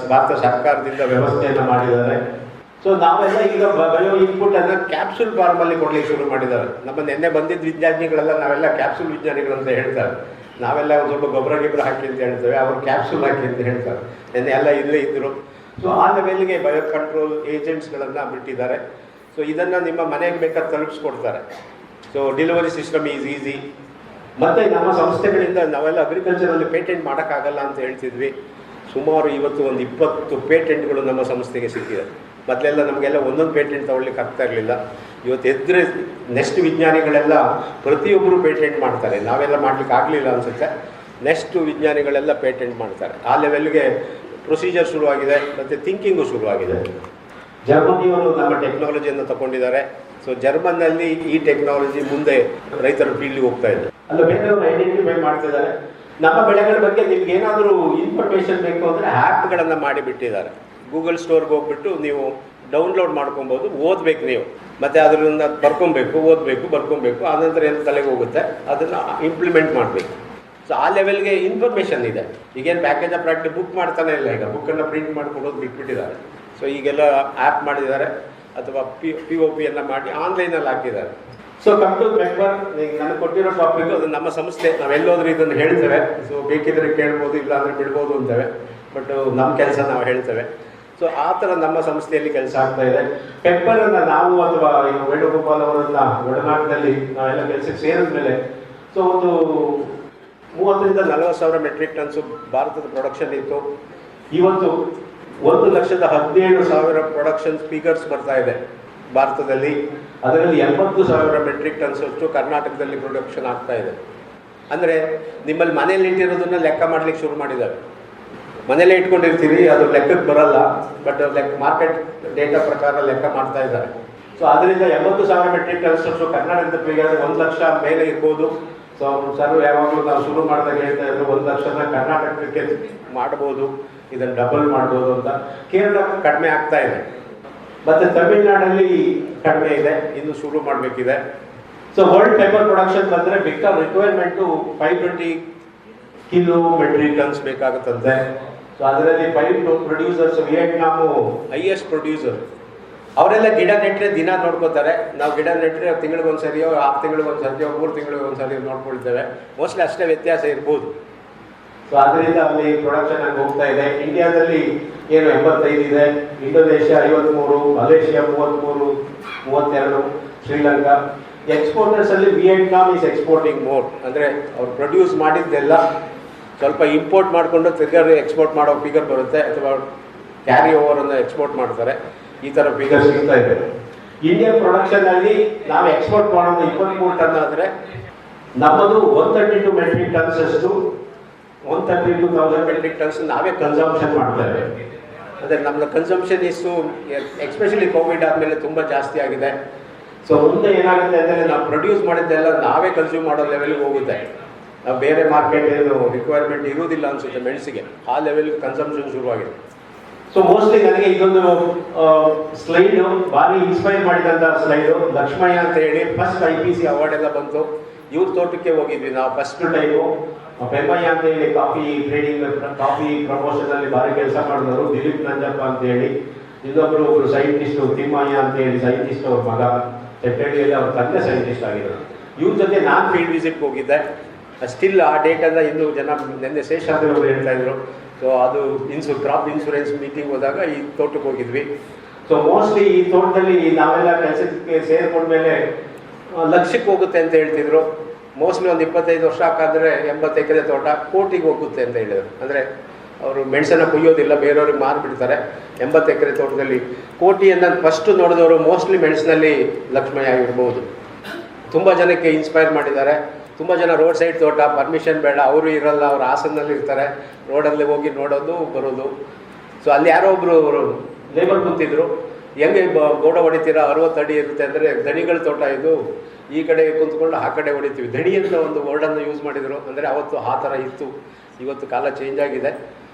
ಭಾರತ ಸರ್ಕಾರದಿಂದ ವ್ಯವಸ್ಥೆಯನ್ನು ಮಾಡಿದ್ದಾರೆ. ಸೊ ನಾವೆಲ್ಲ ಈಗ ಬಯೋ ಇನ್ಪುಟನ್ನು ಕ್ಯಾಪ್ಸೂಲ್ ಫಾರ್ಮಲ್ಲಿ ಕೊಡಲಿಕ್ಕೆ ಶುರು ಮಾಡಿದ್ದಾರೆ. ನಮ್ಮ ನಿನ್ನೆ ಬಂದಿದ್ದ ವಿಜ್ಞಾನಿಗಳೆಲ್ಲ ನಾವೆಲ್ಲ ಕ್ಯಾಪ್ಸೂಲ್ ವಿಜ್ಞಾನಿಗಳಂತ ಹೇಳ್ತಾರೆ. ನಾವೆಲ್ಲ ಒಂದು ಸ್ವಲ್ಪ ಗೊಬ್ಬರ ಹಾಕಿ ಅಂತ ಹೇಳ್ತೇವೆ, ಅವರು ಕ್ಯಾಪ್ಸೂಲ್ ಹಾಕಿ ಅಂತ ಹೇಳ್ತಾರೆ. ನಿನ್ನೆ ಎಲ್ಲ ಇಲ್ಲೇ ಇದ್ದರು. ಸೊ ಆ ಲೆವೆಲ್ಗೆ ಬಯೋ ಕಂಟ್ರೋಲ್ ಏಜೆಂಟ್ಸ್ಗಳನ್ನು ಬಿಟ್ಟಿದ್ದಾರೆ. ಸೊ ಇದನ್ನು ನಿಮ್ಮ ಮನೆಗೆ ಬೇಕಾದ್ರೆ ತಲುಪಿಸ್ಕೊಡ್ತಾರೆ. So delivery system easy. ಮತ್ತು ನಮ್ಮ ಸಂಸ್ಥೆಗಳಿಂದ ನಾವೆಲ್ಲ ಅಗ್ರಿಕಲ್ಚರಲ್ಲಿ ಪೇಟೆಂಟ್ ಮಾಡೋಕ್ಕಾಗಲ್ಲ ಅಂತ ಹೇಳ್ತಿದ್ವಿ. ಸುಮಾರು ಇವತ್ತು ಒಂದು 20 ಪೇಟೆಂಟ್ಗಳು ನಮ್ಮ ಸಂಸ್ಥೆಗೆ ಸಿಕ್ಕಿದೆ. ಮೊದಲೆಲ್ಲ ನಮಗೆಲ್ಲ ಒಂದೊಂದು ಪೇಟೆಂಟ್ ತೊಗೊಳ್ಲಿಕ್ಕೆ ಆಗ್ತಾ ಇರಲಿಲ್ಲ. ಇವತ್ತು ಎದ್ರೆ ನೆಕ್ಸ್ಟ್ ವಿಜ್ಞಾನಿಗಳೆಲ್ಲ ಪ್ರತಿಯೊಬ್ಬರು ಪೇಟೆಂಟ್ ಮಾಡ್ತಾರೆ. ನಾವೆಲ್ಲ ಮಾಡಲಿಕ್ಕೆ ಆಗಲಿಲ್ಲ ಅನಿಸುತ್ತೆ. ನೆಕ್ಸ್ಟ್ ವಿಜ್ಞಾನಿಗಳೆಲ್ಲ ಪೇಟೆಂಟ್ ಮಾಡ್ತಾರೆ. ಆ ಲೆವೆಲ್ಗೆ ಪ್ರೊಸೀಜರ್ ಶುರುವಾಗಿದೆ ಮತ್ತು ಥಿಂಕಿಂಗು ಶುರುವಾಗಿದೆ. ಜರ್ಮನಿಯವರು ನಮ್ಮ ಟೆಕ್ನಾಲಜಿಯನ್ನು ತಗೊಂಡಿದ್ದಾರೆ. ಸೊ ಜರ್ಮನ್ನಲ್ಲಿ ಈ ಟೆಕ್ನಾಲಜಿ ಮುಂದೆ ರೈತರ ಫೀಲ್ಡ್ಗೆ ಹೋಗ್ತಾ ಇದೆ. ಅಲ್ಲ ಬೇರೆಯವರು ಐಡೆಂಟಿಫೈ ಮಾಡ್ತಿದ್ದಾರೆ. ನಮ್ಮ ಬೆಳೆಗಳ ಬಗ್ಗೆ ನಿಮ್ಗೆ ಏನಾದರೂ ಇನ್ಫಾರ್ಮೇಷನ್ ಬೇಕು ಅಂದರೆ ಆ್ಯಪ್ಗಳನ್ನು ಮಾಡಿಬಿಟ್ಟಿದ್ದಾರೆ. ಗೂಗಲ್ ಸ್ಟೋರ್ಗೆ ಹೋಗ್ಬಿಟ್ಟು ನೀವು ಡೌನ್ಲೋಡ್ ಮಾಡ್ಕೊಬೋದು. ಓದಬೇಕು ನೀವು, ಮತ್ತು ಅದರಿಂದ ಬರ್ಕೊಬೇಕು. ಆನಂತರ ಏನು ತಲೆಗೆ ಹೋಗುತ್ತೆ ಅದನ್ನು ಇಂಪ್ಲಿಮೆಂಟ್ ಮಾಡಬೇಕು. ಸೊ ಆ ಲೆವೆಲ್ಗೆ ಇನ್ಫಾರ್ಮೇಷನ್ ಇದೆ. ಈಗೇನು ಪ್ಯಾಕೇಜ್ ಆಫ್ ಪ್ರಾಕ್ಟೀಸ್ ಬುಕ್ ಮಾಡ್ತಾನೆ ಇಲ್ಲ. ಈಗ ಬುಕ್ಕನ್ನು ಪ್ರಿಂಟ್ ಮಾಡಿಕೊಡೋದು ಬಿಟ್ಬಿಟ್ಟಿದ್ದಾರೆ. ಸೊ ಈಗೆಲ್ಲ ಆ್ಯಪ್ ಮಾಡಿದ್ದಾರೆ ಅಥವಾ POPಯನ್ನು ಮಾಡಿ ಆನ್ಲೈನಲ್ಲಿ ಹಾಕಿದ್ದಾರೆ. ಸೊ ಕಮ್ ಟು ಮೆಂಬರ್, ನನಗೆ ಕೊಟ್ಟಿರೋ ಟಾಪಿಕ್ ಅದು ನಮ್ಮ ಸಂಸ್ಥೆ. ನಾವೆಲ್ಲೋದ್ರೂ ಇದನ್ನು ಹೇಳ್ತೇವೆ. ಸೊ ಬೇಕಿದ್ರೆ ಕೇಳ್ಬೋದು, ಇಲ್ಲ ಅಂದರೆ ಬಿಡ್ಬೋದು ಅಂತೇವೆ. ಬಟ್ ನಮ್ಮ ಕೆಲಸ ನಾವು ಹೇಳ್ತೇವೆ. ಸೊ ಆ ಥರ ನಮ್ಮ ಸಂಸ್ಥೆಯಲ್ಲಿ ಕೆಲಸ ಆಗ್ತಾ ಇದೆ. ಪೆಪ್ಪರನ್ನು ನಾವು ಅಥವಾ ಈಗ ವೇಣುಗೋಪಾಲ್ ಅವರನ್ನ ಒಡನಾಟದಲ್ಲಿ ನಾವೆಲ್ಲ ಕೆಲಸಕ್ಕೆ ಸೇರಿದ ಮೇಲೆ ಸೊ ಒಂದು 30,000 to 40,000 ಮೆಟ್ರಿಕ್ ಟನ್ಸು ಭಾರತದ ಪ್ರೊಡಕ್ಷನ್ ಇತ್ತು. ಇವತ್ತು 1,17,000 ಪ್ರೊಡಕ್ಷನ್ ಸ್ಪೀಕರ್ಸ್ ಬರ್ತಾ ಇದೆ ಭಾರತದಲ್ಲಿ. ಅದರಲ್ಲಿ 80,000 ಮೆಟ್ರಿಕ್ ಟನ್ಸ್ ಅಷ್ಟು ಕರ್ನಾಟಕದಲ್ಲಿ ಪ್ರೊಡಕ್ಷನ್ ಆಗ್ತಾ ಇದೆ. ಅಂದರೆ ನಿಮ್ಮಲ್ಲಿ ಮನೇಲಿ ಇಟ್ಟಿರೋದನ್ನ ಲೆಕ್ಕ ಮಾಡಲಿಕ್ಕೆ ಶುರು ಮಾಡಿದ್ದಾರೆ. ಮನೇಲೇ ಇಟ್ಕೊಂಡಿರ್ತೀರಿ, ಅದು ಲೆಕ್ಕಕ್ಕೆ ಬರಲ್ಲ, ಬಟ್ ಮಾರ್ಕೆಟ್ ಡೇಟಾ ಪ್ರಕಾರ ಲೆಕ್ಕ ಮಾಡ್ತಾ ಇದ್ದಾರೆ. ಸೊ ಅದರಿಂದ 80,000 ಮೆಟ್ರಿಕ್ ಟನ್ಸ್ ಅಷ್ಟು ಕರ್ನಾಟಕದ ಬೇಕಾದ್ರೆ 1 ಲಕ್ಷ ಮೇಲೆ ಇರ್ಬೋದು. ಸೊ ಸರ್ ಯಾವಾಗಲೂ ನಾವು ಶುರು ಮಾಡಿದಾಗ ಹೇಳ್ತಾ ಇದ್ರು 1 ಲಕ್ಷನ ಕರ್ನಾಟಕಕ್ಕೆ ಮಾಡ್ಬೋದು, ಇದನ್ನು ಡಬಲ್ ಮಾಡ್ಬೋದು ಅಂತ. ಕೇರಳ ಕಡಿಮೆ ಆಗ್ತಾ ಇದೆ, ಮತ್ತು ತಮಿಳುನಾಡಲ್ಲಿ ಕಡಿಮೆ ಇದೆ, ಇನ್ನು ಶುರು ಮಾಡಬೇಕಿದೆ. ಸೊ ವರ್ಲ್ಡ್ ಪೇಪರ್ ಪ್ರೊಡಕ್ಷನ್ ಬಂದರೆ ರಿಕ್ವೈರ್ಮೆಂಟು 520 ಕಿಲೋ ಮೆಟ್ರಿಕ್ ಟನ್ಸ್ ಬೇಕಾಗುತ್ತಂತೆ. ಸೊ ಅದರಲ್ಲಿ 5 ಪ್ರೊಡ್ಯೂಸರ್ಸ್, ವಿಯೆಟ್ನಾಮು ಹೈಯೆಸ್ಟ್ ಪ್ರೊಡ್ಯೂಸರ್. ಅವರೆಲ್ಲ ಗಿಡ ನೆಟ್ಟರೆ ದಿನ ನೋಡ್ಕೋತಾರೆ. ನಾವು ಗಿಡ ನೆಟ್ಟರೆ ತಿಂಗಳಿಗೊಂದ್ಸರಿಯೋ 6 ತಿಂಗಳಿಗೊಂದ್ಸರಿಯೋ 3 ತಿಂಗಳಿಗೊಂದ್ಸರಿ ನೋಡ್ಕೊಳ್ತೇವೆ. ಮೋಸ್ಟ್ಲಿ ಅಷ್ಟೇ ವ್ಯತ್ಯಾಸ ಇರ್ಬೋದು. ಸೊ ಅದರಿಂದ ಅಲ್ಲಿ ಪ್ರೊಡಕ್ಷನ್ ಆಗಿ ಹೋಗ್ತಾ ಇದೆ. ಇಂಡಿಯಾದಲ್ಲಿ ಏನು 85 ಇದೆ, ಇಂಡೋನೇಷ್ಯಾ 53, ಮಲೇಷಿಯಾ 33, 32, ಶ್ರೀಲಂಕಾ. ಎಕ್ಸ್ಪೋರ್ಟರ್ಸ್ ಅಲ್ಲಿ ವಿಯೆಟ್ನಾಮ್ ಈಸ್ ಎಕ್ಸ್ಪೋರ್ಟಿಂಗ್ ಮೋರ್. ಅಂದರೆ ಅವ್ರು ಪ್ರೊಡ್ಯೂಸ್ ಮಾಡಿದ್ದೆಲ್ಲ ಸ್ವಲ್ಪ ಇಂಪೋರ್ಟ್ ಮಾಡಿಕೊಂಡು ತಿರ್ಗಾರಿ ಎಕ್ಸ್ಪೋರ್ಟ್ ಮಾಡೋ ಫಿಗರ್ ಬರುತ್ತೆ, ಅಥವಾ ಕ್ಯಾರಿ ಓವರನ್ನು ಎಕ್ಸ್ಪೋರ್ಟ್ ಮಾಡ್ತಾರೆ. ಈ ಥರ ಫಿಗರ್ ಸಿಗ್ತಾ ಇದೆ. ಇಂಡಿಯನ್ ಪ್ರೊಡಕ್ಷನಲ್ಲಿ ನಾವು ಎಕ್ಸ್ಪೋರ್ಟ್ ಮಾಡೋದು 23 ಟನ್ ಆದರೆ ನಮ್ಮದು 132 ಮೆಟ್ರಿಕ್ ಟನ್ಸ್ ಅಷ್ಟು 132,000 ಮೆಟ್ರಿಕ್ ಟನ್ಸ್ ನಾವೇ ಕನ್ಸಂಪ್ಷನ್ ಮಾಡ್ತೇವೆ. ಅಂದರೆ ನಮ್ಮದು ಕನ್ಸಂಪ್ಷನ್ ಇಷ್ಟು ಎಕ್ಸ್ಪೆಷಲಿ ಕೋವಿಡ್ ಆದಮೇಲೆ ತುಂಬ ಜಾಸ್ತಿ ಆಗಿದೆ. ಸೊ ಮುಂದೆ ಏನಾಗುತ್ತೆ ಅಂದರೆ ನಾವು ಪ್ರೊಡ್ಯೂಸ್ ಮಾಡಿದ್ದೆಲ್ಲ ನಾವೇ ಕನ್ಸ್ಯೂಮ್ ಮಾಡೋ ಲೆವೆಲ್ಗೆ ಹೋಗುತ್ತೆ. ನಾವು ಬೇರೆ ಮಾರ್ಕೆಟ್ ಏನು ರಿಕ್ವೈರ್ಮೆಂಟ್ ಇರುವುದಿಲ್ಲ ಅನಿಸುತ್ತೆ ಮೆಣಸಿಗೆ, ಆ ಲೆವೆಲ್ಗೆ ಕನ್ಸಂಪ್ಷನ್ ಶುರುವಾಗಿದೆ. ಸೊ ಮೋಸ್ಟ್ಲಿ ನನಗೆ ಇದೊಂದು ಸ್ಲೈಡು ಭಾರಿ ಇನ್ಸ್ಪೈರ್ ಮಾಡಿದಂಥ ಸ್ಲೈಡು. ಲಕ್ಷ್ಮಯ್ಯ ಅಂತ ಹೇಳಿ ಫಸ್ಟ್ IPC ಅವಾರ್ಡ್ ಎಲ್ಲ ಬಂತು. ಇವ್ರ ತೋಟಕ್ಕೆ ಹೋಗಿದ್ವಿ ನಾವು ಫಸ್ಟ್ ಟೈಮು. ಪೆಮ್ಮಯ್ಯ ಅಂತ ಹೇಳಿ ಕಾಫಿ ಟ್ರೇಡಿಂಗ್, ಕಾಫಿ ಪ್ರಮೋಷನಲ್ಲಿ ಭಾರಿ ಕೆಲಸ ಮಾಡಿದವರು. ದಿಲೀಪ್ ನಂಜಪ್ಪ ಅಂತ ಹೇಳಿ ಇನ್ನೊಬ್ರು ಸೈಂಟಿಸ್ಟು ತಿಮ್ಮಯ್ಯ ಅಂತ ಹೇಳಿ ಸೈಂಟಿಸ್ಟ್, ಅವ್ರ ಮಗ ಚಟ್ಟಳ್ಳಿಯಲ್ಲಿ ಅವ್ರ ತಂದೆ ಸೈಂಟಿಸ್ಟ್ ಆಗಿದ್ರು. ಇವ್ರ ಜೊತೆ ನಾನು ಫೀಲ್ಡ್ ವಿಸಿಟ್ಗೆ ಹೋಗಿದ್ದೆ. ಸ್ಟಿಲ್ ಆ ಡೇಟನ್ನು ಇನ್ನೂ ಜನ ನೆನ್ನೆ ಶೇಷಾದ್ರಿ ಅವರು ಹೇಳ್ತಾ ಇದ್ರು. ಸೊ ಅದು ಕ್ರಾಪ್ ಇನ್ಶೂರೆನ್ಸ್ ಮೀಟಿಂಗ್ ಹೋದಾಗ ಈ ತೋಟಕ್ಕೆ ಹೋಗಿದ್ವಿ. ಸೊ ಮೋಸ್ಟ್ಲಿ ಈ ತೋಟದಲ್ಲಿ ನಾವೆಲ್ಲ ಕೆಲಸಕ್ಕೆ ಸೇರಿಕೊಂಡ್ಮೇಲೆ ಲಕ್ಷಕ್ಕೆ ಹೋಗುತ್ತೆ ಅಂತ ಹೇಳ್ತಿದ್ರು. ಮೋಸ್ಟ್ಲಿ ಒಂದು 25 ವರ್ಷ ಹಾಕಾದ್ರೆ 80 ಎಕರೆ ತೋಟ ಕೋಟಿಗೆ ಹೋಗುತ್ತೆ ಅಂತ ಹೇಳಿದರು. ಅಂದರೆ ಅವರು ಮೆಣಸನ್ನು ಕೊಯ್ಯೋದಿಲ್ಲ, ಬೇರೆಯವ್ರಿಗೆ ಮಾರಿಬಿಡ್ತಾರೆ. 80 ಎಕರೆ ತೋಟದಲ್ಲಿ ಕೋಟಿಯನ್ನು ಫಸ್ಟ್ ನೋಡಿದವರು ಮೋಸ್ಟ್ಲಿ ಮೆಣಸಿನಲ್ಲಿ ಲಕ್ಷ್ಮಯ್ಯ ಆಗಿರ್ಬೋದು. ತುಂಬ ಜನಕ್ಕೆ ಇನ್ಸ್ಪೈರ್ ಮಾಡಿದ್ದಾರೆ. ತುಂಬ ಜನ ರೋಡ್ ಸೈಡ್ ತೋಟ, ಪರ್ಮಿಷನ್ ಬೇಡ, ಅವರು ಇರಲ್ಲ, ಅವ್ರು ಹಾಸನಲ್ಲಿ ಇರ್ತಾರೆ, ರೋಡಲ್ಲಿ ಹೋಗಿ ನೋಡೋದು ಬರೋದು. ಸೊ ಅಲ್ಲಿ ಯಾರೋ ಒಬ್ಬರು ಲೇಬರ್ ಕೂತಿದ್ರು, ಹೆಂಗೆ ಗೋಡ ಹೊಡಿತೀರಾ, 60 ಅಡಿ ಇರುತ್ತೆ ಅಂದರೆ ದಣಿಗಳ ತೋಟ ಇದು, ಈ ಕಡೆ ಕುಂತ್ಕೊಂಡು ಆ ಕಡೆ ಹೊಡಿತೀವಿ, ದಣಿ ಅಂತ ಒಂದು ವರ್ಡನ್ನು ಯೂಸ್ ಮಾಡಿದರು. ಅಂದರೆ ಅವತ್ತು ಆ ಥರ ಇತ್ತು. ಇವತ್ತು ಕಾಲ ಚೇಂಜ್ ಆಗಿದೆ.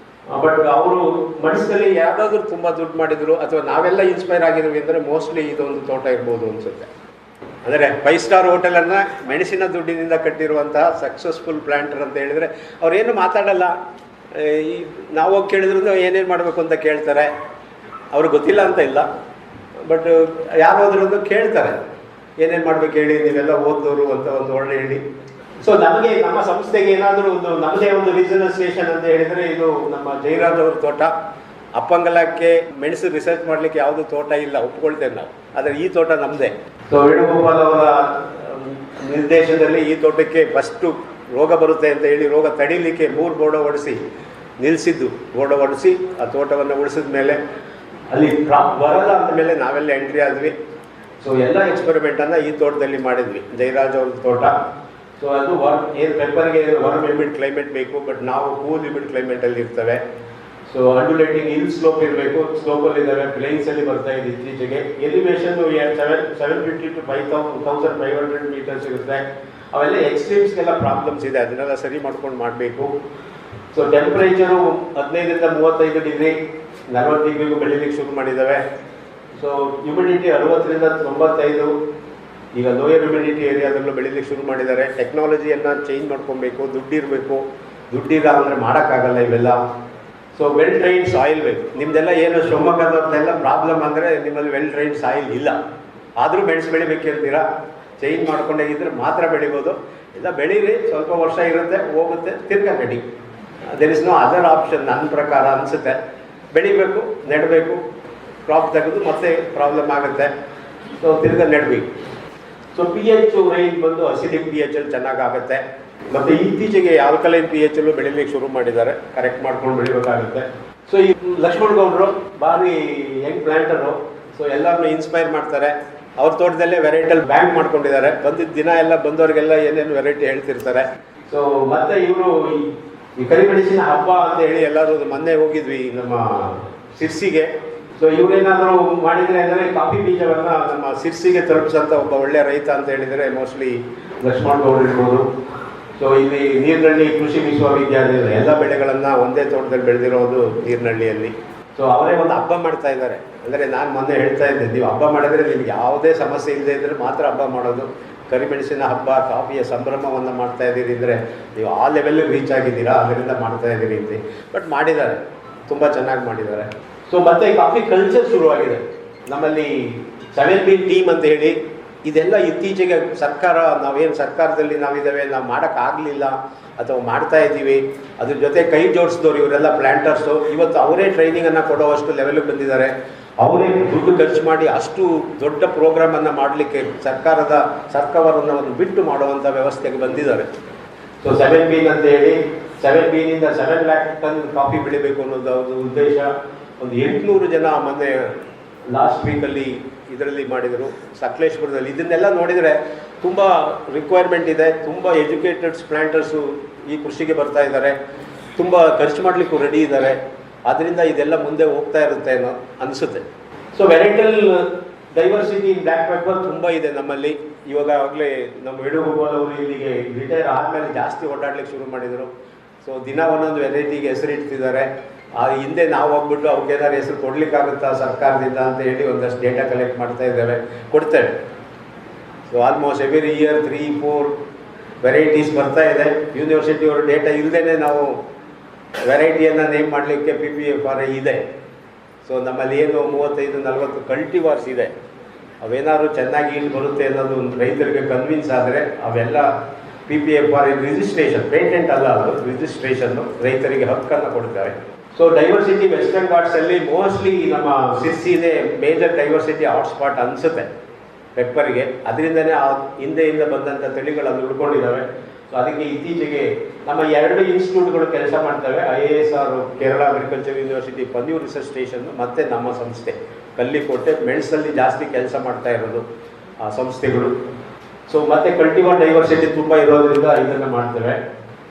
ಬಟ್ ಅವರು ಮನಸ್ಸಲ್ಲಿ ಯಾವುದಾದ್ರೂ ತುಂಬ ದುಡ್ಡು ಮಾಡಿದರು ಅಥವಾ ನಾವೆಲ್ಲ ಇನ್ಸ್ಪೈರ್ ಆಗಿದ್ವಿ ಅಂದರೆ ಮೋಸ್ಟ್ಲಿ ಇದೊಂದು ತೋಟ ಇರ್ಬೋದು ಅನಿಸುತ್ತೆ. ಅಂದರೆ 5 ಸ್ಟಾರ್ ಹೋಟೆಲನ್ನು ಮೆಣಸಿನ ದುಡ್ಡಿನಿಂದ ಕಟ್ಟಿರುವಂತಹ ಸಕ್ಸಸ್ಫುಲ್ ಪ್ಲ್ಯಾಂಟರ್ ಅಂತ ಹೇಳಿದರೆ ಅವರೇನು ಮಾತಾಡಲ್ಲ. ಈ ನಾವು ಕೇಳಿದ್ರು ಏನೇನು ಮಾಡಬೇಕು ಅಂತ ಕೇಳ್ತಾರೆ. ಅವ್ರಿಗೆ ಗೊತ್ತಿಲ್ಲ ಅಂತ ಇಲ್ಲ, ಬಟ್ ಯಾರಾದ್ರೂ ಕೇಳ್ತಾರೆ ಏನೇನು ಮಾಡ್ಬೇಕು ಹೇಳಿ, ನೀವೆಲ್ಲ ಓದೋರು ಅಂತ ಒಂದು ಒಳ್ಳೆ ಹೇಳಿ. ಸೊ ನಮಗೆ ನಮ್ಮ ಸಂಸ್ಥೆಗೆ ಏನಾದರೂ ಒಂದು ನಮ್ಮದೇ ಒಂದು ರೀಜನಲ್ ಸ್ಟೇಷನ್ ಅಂತ ಹೇಳಿದರೆ ಇದು ನಮ್ಮ ಜಯರಾಜ್ ಅವ್ರ ತೋಟ. ಅಪ್ಪಂಗಲಕ್ಕೆ ಮೆಣಸು ರಿಸರ್ಚ್ ಮಾಡಲಿಕ್ಕೆ ಯಾವುದೂ ತೋಟ ಇಲ್ಲ, ಒಪ್ಕೊಳ್ತೇವೆ ನಾವು. ಆದರೆ ಈ ತೋಟ ನಮ್ಮದೇ. ಸೊ ವೇಣುಗೋಪಾಲ್ ಅವರ ನಿರ್ದೇಶನದಲ್ಲಿ ಈ ತೋಟಕ್ಕೆ ಫಸ್ಟು ರೋಗ ಬರುತ್ತೆ ಅಂತ ಹೇಳಿ ರೋಗ ತಡೀಲಿಕ್ಕೆ 3 ಬೋರ್ಡ ಹೊಡಿಸಿ ನಿಲ್ಲಿಸಿದ್ದು. ಬೋರ್ಡ ಹೊಡಿಸಿ ಆ ತೋಟವನ್ನು ಉಳಿಸಿದ ಮೇಲೆ ಅಲ್ಲಿ ಕ್ರಾಪ್ ಬರಲ್ಲ ಅಂದಮೇಲೆ ನಾವೆಲ್ಲ ಎಂಟ್ರಿ ಆದ್ವಿ. ಸೊ ಎಲ್ಲ ಎಕ್ಸ್ಪೆರಿಮೆಂಟನ್ನು ಈ ತೋಟದಲ್ಲಿ ಮಾಡಿದ್ವಿ, ಜಯರಾಜ್ ಅವ್ರ ತೋಟ. ಸೊ ಅದು ಏನು ಪೆಪ್ಪರ್ಗೆ ವಾರ್ಮ್ ಹ್ಯೂಮಿಡ್ ಕ್ಲೈಮೇಟ್ ಬೇಕು, ಬಟ್ ನಾವು ಕೂಲ್ ಹ್ಯೂಮಿಡ್ ಕ್ಲೈಮೇಟಲ್ಲಿ ಇರ್ತವೆ. ಸೊ ಅಂಡುಲೇಟಿಂಗ್ ಹಿಲ್ ಸ್ಲೋಪ್ ಇರಬೇಕು, ಸ್ಲೋಪಲ್ಲಿ ಇದ್ದಾವೆ, ಪ್ಲೇನ್ಸಲ್ಲಿ ಬರ್ತಾ ಇದೆ ಇತ್ತೀಚೆಗೆ. ಎಲಿವೇಶನ್ 750 to 1500 ಮೀಟರ್ಸ್ ಇರುತ್ತೆ. ಅವೆಲ್ಲ ಎಕ್ಸ್ಟ್ರೀಮ್ಸ್ಗೆಲ್ಲ ಪ್ರಾಬ್ಲಮ್ಸ್ ಇದೆ, ಅದನ್ನೆಲ್ಲ ಸರಿ ಮಾಡ್ಕೊಂಡು ಮಾಡಬೇಕು. ಸೊ ಟೆಂಪ್ರೇಚರು 15 to 35 ಡಿಗ್ರಿ 40 ಡಿಗ್ರಿಗೂ ಬೆಳೀಲಿಕ್ಕೆ ಶುರು ಮಾಡಿದ್ದಾವೆ. So humidity 60 to 95. ಈಗ ಲೋಯರ್ ಹ್ಯುಮಿಡಿಟಿ ಏರಿಯಾದಲ್ಲೂ ಬೆಳೀಲಿಕ್ಕೆ ಶುರು ಮಾಡಿದ್ದಾರೆ. ಟೆಕ್ನಾಲಜಿಯನ್ನು ಚೇಂಜ್ ಮಾಡ್ಕೊಬೇಕು, ದುಡ್ಡಿರಬೇಕು. ದುಡ್ಡಿಲ್ಲ ಅಂದರೆ ಮಾಡೋಕ್ಕಾಗಲ್ಲ ಇವೆಲ್ಲ. ಸೊ ವೆಲ್ ಟ್ರೈನ್ಡ್ ಸಾಯಿಲ್ ಬೇಕು. ನಿಮ್ಮದೆಲ್ಲ ಏನು ಶಿವಮೊಗ್ಗದವ್ರದ್ದೆಲ್ಲ ಪ್ರಾಬ್ಲಮ್ ಅಂದರೆ ನಿಮ್ಮಲ್ಲಿ ವೆಲ್ ಟ್ರೈನ್ಡ್ ಸಾಯಿಲ್ ಇಲ್ಲ. ಆದರೂ ಮೆಣಸು ಬೆಳಿಬೇಕಿರ್ತೀರಾ, ಚೇಂಜ್ ಮಾಡ್ಕೊಂಡೋಗಿದ್ರೆ ಮಾತ್ರ ಬೆಳಿಬೋದು. ಇಲ್ಲ ಬೆಳೀರಿ, ಸ್ವಲ್ಪ ವರ್ಷ ಇರುತ್ತೆ, ಹೋಗುತ್ತೆ, ತಿರ್ಗಾ ready. There is no other option ನನ್ನ ಪ್ರಕಾರ ಅನಿಸುತ್ತೆ. ಬೆಳಿಬೇಕು, ನೆಡಬೇಕು, ಕ್ರಾಪ್ ತೆಗೆದು ಮತ್ತೆ ಪ್ರಾಬ್ಲಮ್ ಆಗುತ್ತೆ. ಸೊ ತಿರ್ಗಾ ನೆಡಬೇಕು. ಸೊ ಪಿ ಎಚ್ ರೇಂಜ್ ಬಂದು ಅಸಿಡಿಕ್ ಪಿ ಎಚ್ ಅಲ್ಲಿ ಚೆನ್ನಾಗಾಗುತ್ತೆ. ಮತ್ತು ಇತ್ತೀಚೆಗೆ ಆಲ್ಕಲೈನ್ ಪಿ ಎಚ್ ಅಲ್ಲೂ ಬೆಳಿಲಿಕ್ಕೆ ಶುರು ಮಾಡಿದ್ದಾರೆ, ಕರೆಕ್ಟ್ ಮಾಡ್ಕೊಂಡು ಬೆಳಿಬೇಕಾಗುತ್ತೆ. ಸೊ ಈ ಲಕ್ಷ್ಮಣ್ ಗೌಡರು ಭಾರಿ ಯಂಗ್ ಪ್ಲಾಂಟರು. ಸೊ ಎಲ್ಲರನ್ನೂ ಇನ್ಸ್ಪೈರ್ ಮಾಡ್ತಾರೆ. ಅವ್ರ ತೋಟದಲ್ಲೇ ವೆರೈಟಿಯಲ್ಲಿ ಬ್ಯಾಂಕ್ ಮಾಡ್ಕೊಂಡಿದ್ದಾರೆ. ಬಂದಿದ್ದ ದಿನ ಎಲ್ಲ ಬಂದವರಿಗೆಲ್ಲ ಏನೇನು ವೆರೈಟಿ ಹೇಳ್ತಿರ್ತಾರೆ. ಸೊ ಮತ್ತೆ ಇವರು ಈ ಕರಿಮೆಣಸಿನ ಹಬ್ಬ ಅಂತ ಹೇಳಿ ಎಲ್ಲರೂ ಮೊನ್ನೆ ಹೋಗಿದ್ವಿ ನಮ್ಮ ಸಿರ್ಸಿಗೆ. ಸೊ ಇವರೇನಾದರೂ ಮಾಡಿದರೆ ಅಂದರೆ ಕಾಫಿ ಬೀಜವನ್ನು ನಮ್ಮ ಸಿರ್ಸಿಗೆ ತಲುಪಿಸಂತ ಒಬ್ಬ ಒಳ್ಳೆಯ ರೈತ ಅಂತ ಹೇಳಿದರೆ ಮೋಸ್ಟ್ಲಿ ಲಕ್ಷ್ಮಣ್ ಗೌಡ್ರು ಇರ್ಬೋದು. ಸೊ ಇಲ್ಲಿ ನೀರ್ನಹಳ್ಳಿ ಕೃಷಿ ವಿಶ್ವವಿದ್ಯಾಲಯದ ಎಲ್ಲ ಬೆಳೆಗಳನ್ನು ಒಂದೇ ತೋಟದಲ್ಲಿ ಬೆಳೆದಿರೋದು ನೀರ್ನಹಳ್ಳಿಯಲ್ಲಿ. ಸೊ ಅವರೇ ಒಂದು ಹಬ್ಬ ಮಾಡ್ತಾ ಇದ್ದಾರೆ. ಅಂದರೆ ನಾನು ಮೊನ್ನೆ ಹೇಳ್ತಾ ಇದ್ದೆ, ನೀವು ಹಬ್ಬ ಮಾಡಿದ್ರೆ ನಿಮ್ಗೆ ಯಾವುದೇ ಸಮಸ್ಯೆ ಇಲ್ಲದೆ ಇದ್ದರೆ ಮಾತ್ರ ಹಬ್ಬ ಮಾಡೋದು. ಕರಿಮೆಣಸಿನ ಹಬ್ಬ, ಕಾಫಿಯ ಸಂಭ್ರಮವನ್ನು ಮಾಡ್ತಾ ಇದ್ದೀರಿ ಅಂದರೆ ನೀವು ಆ ಲೆವೆಲ್ಗೆ ರೀಚ್ ಆಗಿದ್ದೀರಾ, ಅದರಿಂದ ಮಾಡ್ತಾ ಇದ್ದೀರಿ ಅಂತ. ಬಟ್ ಮಾಡಿದ್ದಾರೆ, ತುಂಬ ಚೆನ್ನಾಗಿ ಮಾಡಿದ್ದಾರೆ. ಸೊ ಮತ್ತೆ ಕಾಫಿ ಕಲ್ಚರ್ ಶುರುವಾಗಿದೆ ನಮ್ಮಲ್ಲಿ. 7B ಟೀಮ್ ಅಂತ ಹೇಳಿ ಇದೆಲ್ಲ ಇತ್ತೀಚೆಗೆ ಸರ್ಕಾರ, ನಾವೇನು ಸರ್ಕಾರದಲ್ಲಿ ನಾವಿದ್ದೇವೆ, ನಾವು ಮಾಡೋಕ್ಕಾಗಲಿಲ್ಲ ಅಥವಾ ಮಾಡ್ತಾ ಇದ್ದೀವಿ, ಅದ್ರ ಜೊತೆ ಕೈ ಜೋಡಿಸಿದವರು ಇವರೆಲ್ಲ ಪ್ಲ್ಯಾಂಟರ್ಸು. ಇವತ್ತು ಅವರೇ ಟ್ರೈನಿಂಗನ್ನು ಕೊಡೋವಷ್ಟು ಲೆವೆಲ್ಗೆ ಬಂದಿದ್ದಾರೆ. ಅವರೇ ದುಡ್ಡು ಖರ್ಚು ಮಾಡಿ ಅಷ್ಟು ದೊಡ್ಡ ಪ್ರೋಗ್ರಾಮನ್ನು ಮಾಡಲಿಕ್ಕೆ ಸರ್ಕಾರವನ್ನು ಒಂದು ಬಿಟ್ಟು ಮಾಡುವಂಥ ವ್ಯವಸ್ಥೆಗೆ ಬಂದಿದ್ದಾರೆ. ಸೊ 7B ಅಂತ ಹೇಳಿ 7Bನಿಂದ 7 lakh ಟನ್ ಕಾಫಿ ಬೆಳಿಬೇಕು ಅನ್ನೋದು ಅವ್ರದ್ದು ಉದ್ದೇಶ. ಒಂದು 800 ಜನ ಮೊನ್ನೆ ಲಾಸ್ಟ್ ವೀಕಲ್ಲಿ ಇದರಲ್ಲಿ ಮಾಡಿದರು ಸಕಲೇಶ್ಪುರದಲ್ಲಿ. ಇದನ್ನೆಲ್ಲ ನೋಡಿದರೆ ತುಂಬ ರಿಕ್ವೈರ್ಮೆಂಟ್ ಇದೆ. ತುಂಬ ಎಜುಕೇಟೆಡ್ಸ್ ಪ್ಲ್ಯಾಂಟರ್ಸು ಈ ಕೃಷಿಗೆ ಬರ್ತಾ ಇದ್ದಾರೆ, ತುಂಬ ಖರ್ಚು ಮಾಡಲಿಕ್ಕೂ ರೆಡಿ ಇದ್ದಾರೆ. ಆದ್ದರಿಂದ ಇದೆಲ್ಲ ಮುಂದೆ ಹೋಗ್ತಾ ಇರುತ್ತೆ ಅನ್ನೋ ಅನಿಸುತ್ತೆ. So varietal diversity in black pepper ತುಂಬ ಇದೆ ನಮ್ಮಲ್ಲಿ. ಇವಾಗಲೇ ನಮ್ಮ ವೇಣುಗೋಪಾಲ್ ಅವರು ಇಲ್ಲಿಗೆ ರಿಟೈರ್ ಆದಮೇಲೆ ಜಾಸ್ತಿ ಓಡಾಡ್ಲಿಕ್ಕೆ ಶುರು ಮಾಡಿದರು. ಸೊ ದಿನ ಒಂದೊಂದು ವೆರೈಟಿಗೆ ಹೆಸರಿಡ್ತಿದ್ದಾರೆ. ಹಿಂದೆ ನಾವು ಹೋಗ್ಬಿಟ್ಟು ಅವ್ರಿಗೆ ಏನಾದ್ರು ಹೆಸರು ಕೊಡಲಿಕ್ಕಾಗುತ್ತಾ ಸರ್ಕಾರದಿಂದ ಅಂತ ಹೇಳಿ ಒಂದಷ್ಟು ಡೇಟಾ ಕಲೆಕ್ಟ್ ಮಾಡ್ತಾ ಇದ್ದೇವೆ, ಕೊಡ್ತೇವೆ. So almost every year 3-4 varieties ಬರ್ತಾ ಇದೆ. ಯೂನಿವರ್ಸಿಟಿಯವರು ಡೇಟಾ ಇಲ್ಲದೇ ನಾವು ವೆರೈಟಿಯನ್ನು ನೇಮ್ ಮಾಡಲಿಕ್ಕೆ PPFR ಇದೆ. ಸೊ ನಮ್ಮಲ್ಲಿ ಏನು 35-40 ಕಲ್ಟಿವಾರ್ಸ್ ಇದೆ. ಅವೇನಾದ್ರು ಚೆನ್ನಾಗಿ ಇಲ್ಲಿ ಬರುತ್ತೆ ಅನ್ನೋದು ಒಂದು ರೈತರಿಗೆ ಕನ್ವಿನ್ಸ್ ಆದರೆ ಅವೆಲ್ಲ PPFR ರಿಜಿಸ್ಟ್ರೇಷನ್, ಪೇಟೆಂಟ್ ಅಲ್ಲ, ಅದು ರಿಜಿಸ್ಟ್ರೇಷನ್ನು ರೈತರಿಗೆ ಹಕ್ಕನ್ನು ಕೊಡ್ತಾರೆ. ಸೊ ಡೈವರ್ಸಿಟಿ ವೆಸ್ಟರ್ನ್ ಘಾಟ್ಸಲ್ಲಿ ಮೋಸ್ಟ್ಲಿ ನಮ್ಮ ಸಿರ್ಸಿದೆ ಮೇಜರ್ ಡೈವರ್ಸಿಟಿ ಹಾಟ್ಸ್ಪಾಟ್ ಅನಿಸುತ್ತೆ ಪೆಪ್ಪರಿಗೆ. ಅದರಿಂದನೇ ಆ ಹಿಂದೆಯಿಂದ ಬಂದಂಥ ತಳಿಗಳು ಅಲ್ಲಿ ಉಳ್ಕೊಂಡಿದ್ದಾವೆ. ಸೊ ಅದಕ್ಕೆ ಇತ್ತೀಚೆಗೆ ನಮ್ಮ 2 ಇನ್ಸ್ಟಿಟ್ಯೂಟ್ಗಳು ಕೆಲಸ ಮಾಡ್ತವೆ. IISR Kerala agriculture university Panniyur research station ಮತ್ತು ನಮ್ಮ ಸಂಸ್ಥೆ ಕಲ್ಲಿಕೋಟೆ ಮೆಣಸಲ್ಲಿ ಜಾಸ್ತಿ ಕೆಲಸ ಮಾಡ್ತಾ ಇರೋದು ಆ ಸಂಸ್ಥೆಗಳು. ಸೊ ಮತ್ತು ಕಲ್ಟಿವರ್ ಡೈವರ್ಸಿಟಿ ತುಂಬ ಇರೋದ್ರಿಂದ ಇದನ್ನು ಮಾಡ್ತೇವೆ.